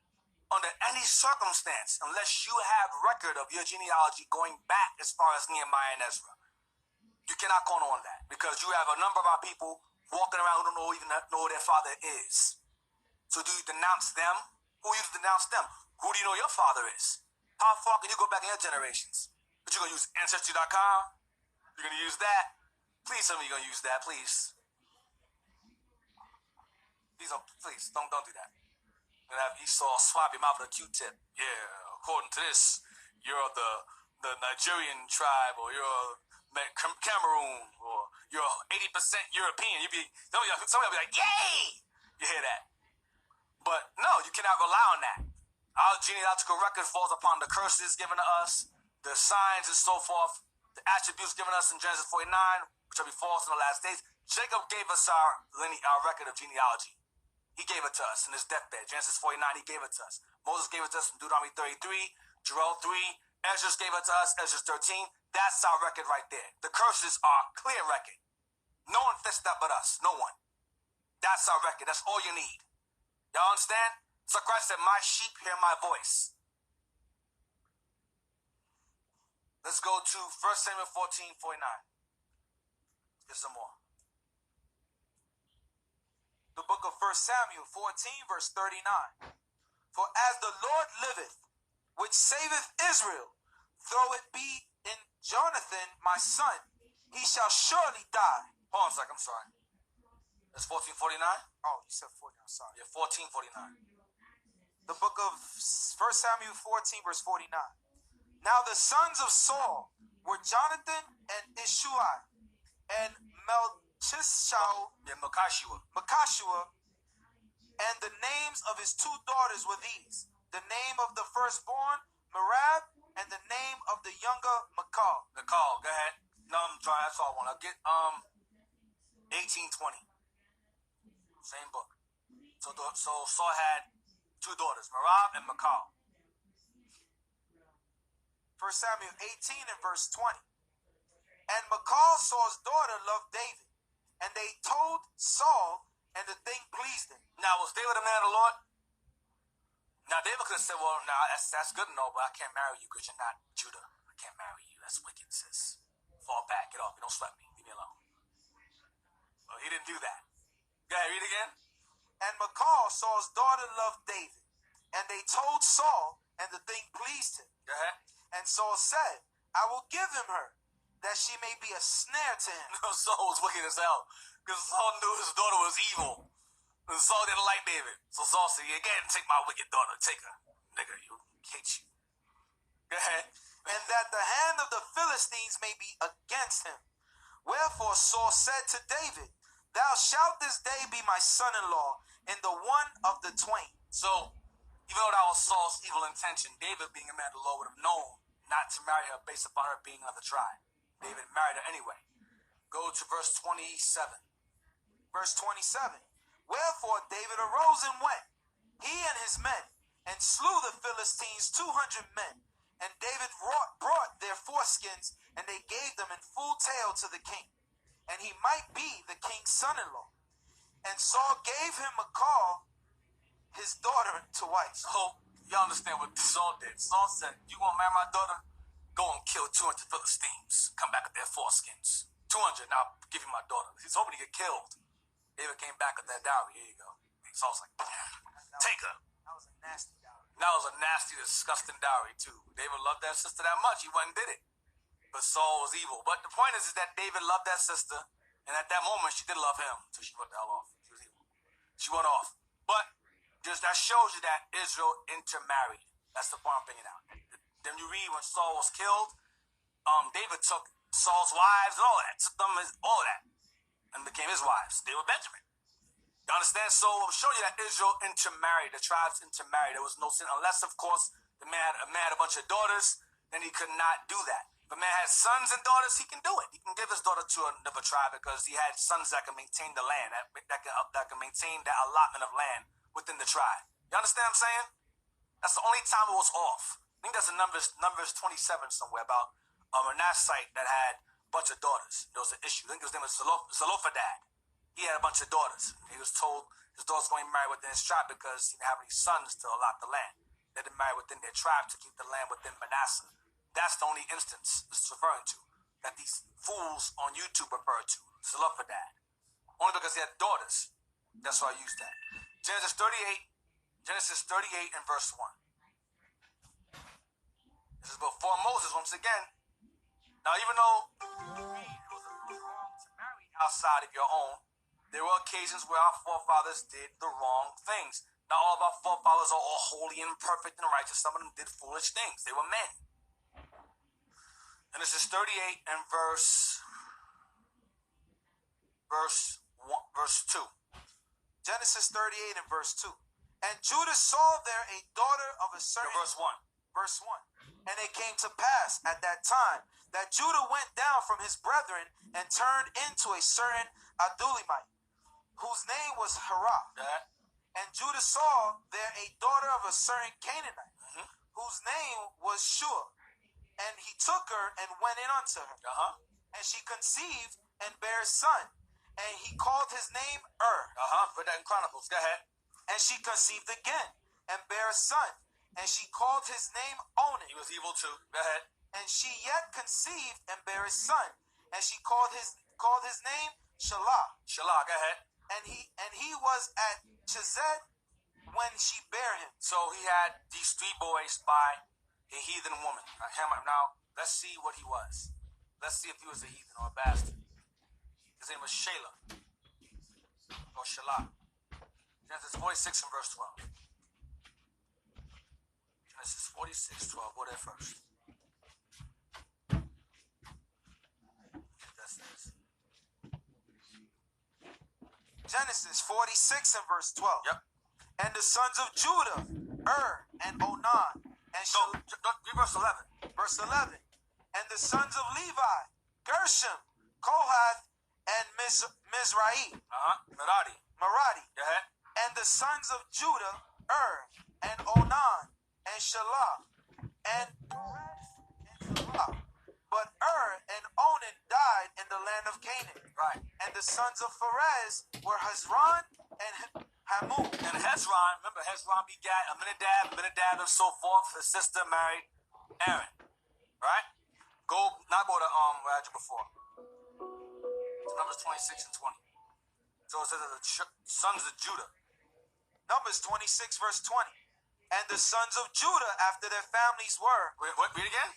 under any circumstance unless you have record of your genealogy going back as far as Nehemiah and Ezra. You cannot call on that because you have a number of our people walking around who don't even know who their father is. So do you denounce them? Who you denounce them? Who do you know your father is? How far can you go back in your generations? But you're going to use Ancestry.com? You're going to use that? Please tell me you're going to use that, please. Please, don't do that. You're going to have Esau swap your mouth with a Q-tip. Yeah, according to this, you're the Nigerian tribe, or you're Cameroon, or you're 80% European. Some of y'all be like, yay! You hear that? But no, you cannot rely on that. Our genealogical record falls upon the curses given to us, the signs and so forth, the attributes given us in Genesis 49, which will be false in the last days. Jacob gave us our record of genealogy. He gave it to us in his deathbed. Genesis 49, he gave it to us. Moses gave it to us in Deuteronomy 33, Joel 3, Ezra gave it to us, Ezra 13. That's our record right there. The curses are clear record. No one fits that but us. No one. That's our record. That's all you need. Y'all understand? So Christ said, my sheep hear my voice. Let's go to 1 Samuel 14:49. Get some more. The book of 1 Samuel 14, verse 39. For as the Lord liveth, which saveth Israel, though it be in Jonathan my son, he shall surely die. Hold on a second, I'm sorry. That's 14:49? Oh, you said 49, sorry. Yeah, 14:49. The book of 1 Samuel 14, verse 49. Now the sons of Saul were Jonathan and Ishuai, and Melchishua, and the names of his two daughters were these: the name of the firstborn, Merab, and the name of the younger, Michal. Michal, go ahead. No, I'm trying. That's all I want. I'll get 18:20. Same book. So Saul had two daughters, Merab and Michal. 1 Samuel 18 and verse 20. And Michal, Saul's daughter, loved David, and they told Saul, and the thing pleased him. Now, was David a man of the Lord? Now, David could have said, well, now that's good and all, but I can't marry you because you're not Judah. I can't marry you. That's wicked, sis. Fall back. Get off me. Don't sweat me. Leave me alone. Well, he didn't do that. Go ahead, read again. Saul's daughter loved David, and they told Saul, and the thing pleased him. Go ahead. And Saul said, I will give him her, that she may be a snare to him. Saul was wicked as hell because Saul knew his daughter was evil. And Saul didn't like David. So Saul said, yeah, go ahead and take my wicked daughter. Take her. Nigga, you hate you. Go ahead. And that the hand of the Philistines may be against him. Wherefore Saul said to David, Thou shalt this day be my son-in-law in the one of the twain. So, even though that was Saul's evil intention, David, being a man of the Lord, would have known not to marry her based upon her being of the tribe. David married her anyway. Go to verse 27. Verse 27. Wherefore David arose and went, he and his men, and slew the Philistines 200 men. And David brought their foreskins, and they gave them in full tale to the king, and he might be the king's son-in-law. And Saul gave him Michal, his daughter, to wife. So, you understand what Saul did. Saul said, you want to marry my daughter? Go and kill 200 Philistines. Come back with their foreskins. 200, now I'll give you my daughter. He's hoping to get killed. David came back with that dowry. Here you go. Saul's like, take her. That was a nasty dowry. That was a nasty, disgusting dowry, too. David loved that sister that much. He went and did it. But Saul was evil. But the point is that David loved that sister, and at that moment, she did love him until she went the hell off. She was evil. She went off. But just that shows you that Israel intermarried. That's the point I'm bringing out. Then you read when Saul was killed, David took Saul's wives and all that. Took them, all that, and became his wives. They were Benjamin. You understand? So I'm showing you that Israel intermarried. The tribes intermarried. There was no sin, unless, of course, the man had a bunch of daughters, then he could not do that. If a man has sons and daughters, he can do it. He can give his daughter to another tribe because he had sons that can maintain the land, that can maintain that allotment of land within the tribe. You understand what I'm saying? That's the only time it was off. I think that's in Numbers 27 somewhere about a Manassite that had a bunch of daughters. There was an issue. I think his name was Zelophehad. He had a bunch of daughters. He was told his daughters going to marry within his tribe because he didn't have any sons to allot the land. They didn't marry within their tribe to keep the land within Manasseh. That's the only instance it's referring to that these fools on YouTube refer to. Zelophehad. Only because he had daughters. That's why I used that. Genesis 38 and verse 1. This is before Moses once again. Now, even though it was wrong to marry outside of your own, there were occasions where our forefathers did the wrong things. Not all of our forefathers are all holy and perfect and righteous. Some of them did foolish things. They were men. And this is 38 and verse 2. Genesis 38 and verse 2. And Judah saw there a daughter of a certain... Verse 1. Verse 1. And it came to pass at that time that Judah went down from his brethren and turned into a certain Adullamite, whose name was Hirah. And Judah saw there a daughter of a certain Canaanite, whose name was Shua. And he took her and went in unto her. And she conceived and bare a son. And he called his name Put that in Chronicles. Go ahead. And she conceived again and bare a son. And she called his name Onan. He was evil too. Go ahead. And she yet conceived and bare a son. And she called his name Shelah. Shelah, go ahead. And he was at Chesed when she bare him. So he had these 3 boys by a heathen woman. Now, let's see what he was. Let's see if he was a heathen or a bastard. His name was Shelah. Or Shelah. Genesis 46 and verse 12. Genesis 46, 12. Go there first. That says. Genesis 46 and verse 12. Yep. And the sons of Judah, and Onan, and Read verse 11. Verse 11. And the sons of Levi, Gershom, Kohath, and Mizraim. Merari. Go ahead. And the sons of Judah, and Onan, and Shelah, and Perez, and Shelah. But and Onan died in the land of Canaan. Right. And the sons of Perez were Hezron and Hamul. And Hezron, remember Hezron begat Aminadab and so forth. His sister married Aaron. Right? Go to where I had you before. It's Numbers 26 and 20. So it says that the sons of Judah. Numbers 26, verse 20. And the sons of Judah after their families were. Wait, what? Read again.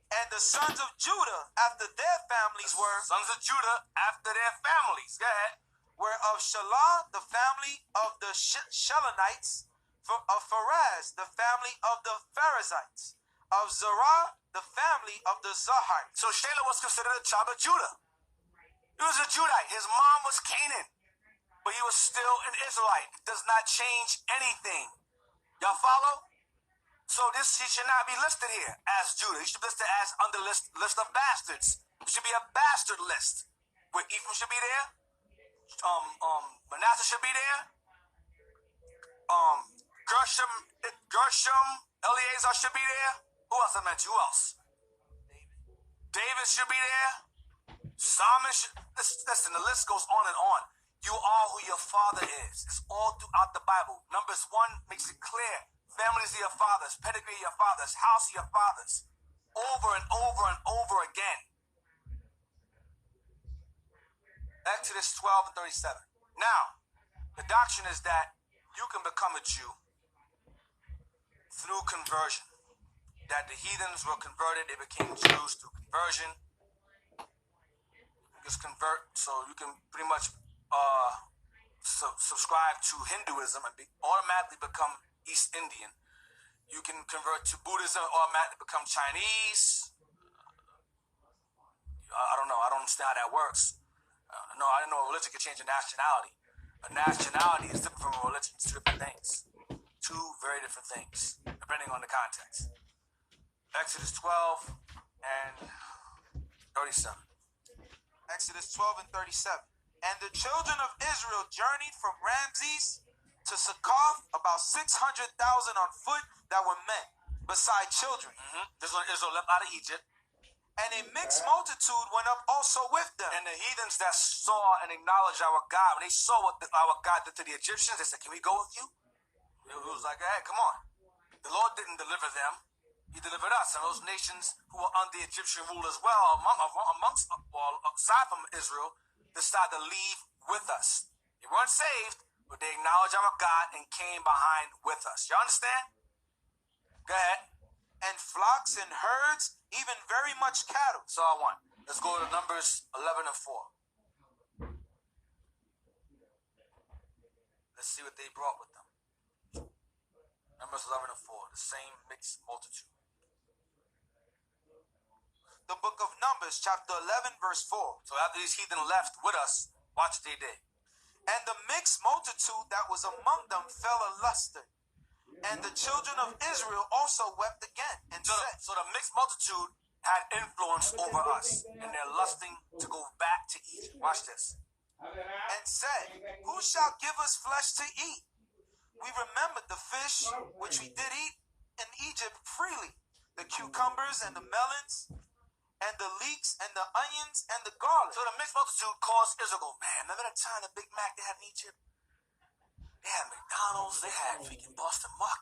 And the sons of Judah after their families were. Sons of Judah after their families. Go ahead. Were of Shelah, the family of the Shelonites, of Pharez, the family of the Pharezites, of Zerah, the family of the Zahites. So Shelah was considered a child of Judah. He was a Judite. His mom was Canaan, but he was still an Israelite. It does not change anything. Y'all follow? So he should not be listed here as Judah. He should be listed as on the list of bastards. It should be a bastard list. Where Ephraim should be there. Manasseh should be there. Gershom, Eleazar should be there. Who else I mentioned? Who else? David should be there. Solomon should. Listen, the list goes on and on. You are who your father is. It's all throughout the Bible. Numbers 1 makes it clear. Families of your fathers, pedigree of your fathers, house of your fathers. Over and over and over again. Exodus 12 and 37. Now, the doctrine is that you can become a Jew through conversion. That the heathens were converted, they became Jews through conversion. You just convert, so you can pretty much subscribe to Hinduism and automatically become East Indian. You can convert to Buddhism and automatically become Chinese. I don't know. I don't understand how that works. No, I didn't know a religion could change a nationality. A nationality is different from a religion. It's two different things. Two very different things, depending on the context. Exodus 12 and 37. Exodus 12 and 37. And the children of Israel journeyed from Ramses to Succoth, about 600,000 on foot that were men, beside children. This is when Israel left out of Egypt. And a mixed multitude went up also with them. And the heathens that saw and acknowledged our God, when they saw what our God did to the Egyptians, they said, "Can we go with you?" It was like, "Hey, come on." The Lord didn't deliver them. He delivered us. And those nations who were under Egyptian rule as well, aside from Israel, decided to leave with us. They weren't saved, but they acknowledged our God and came behind with us. You understand? Go ahead. And flocks and herds, even very much cattle. So I want. Let's go to Numbers 11 and 4. Let's see what they brought with them. Numbers 11 and 4. The same mixed multitude. The book of Numbers, chapter 11, verse 4. So after these heathen left with us, watch what they did. And the mixed multitude that was among them fell a luster. And the children of Israel also wept again and said. So the mixed multitude had influence over us, and they're lusting to go back to Egypt. Watch this. And said, "Who shall give us flesh to eat? We remembered the fish which we did eat in Egypt freely, the cucumbers and the melons, and the leeks and the onions and the garlic." So the mixed multitude caused Israel to go, "Man, remember that time the Big Mac they had in Egypt? They had McDonald's, they had freaking Boston Market.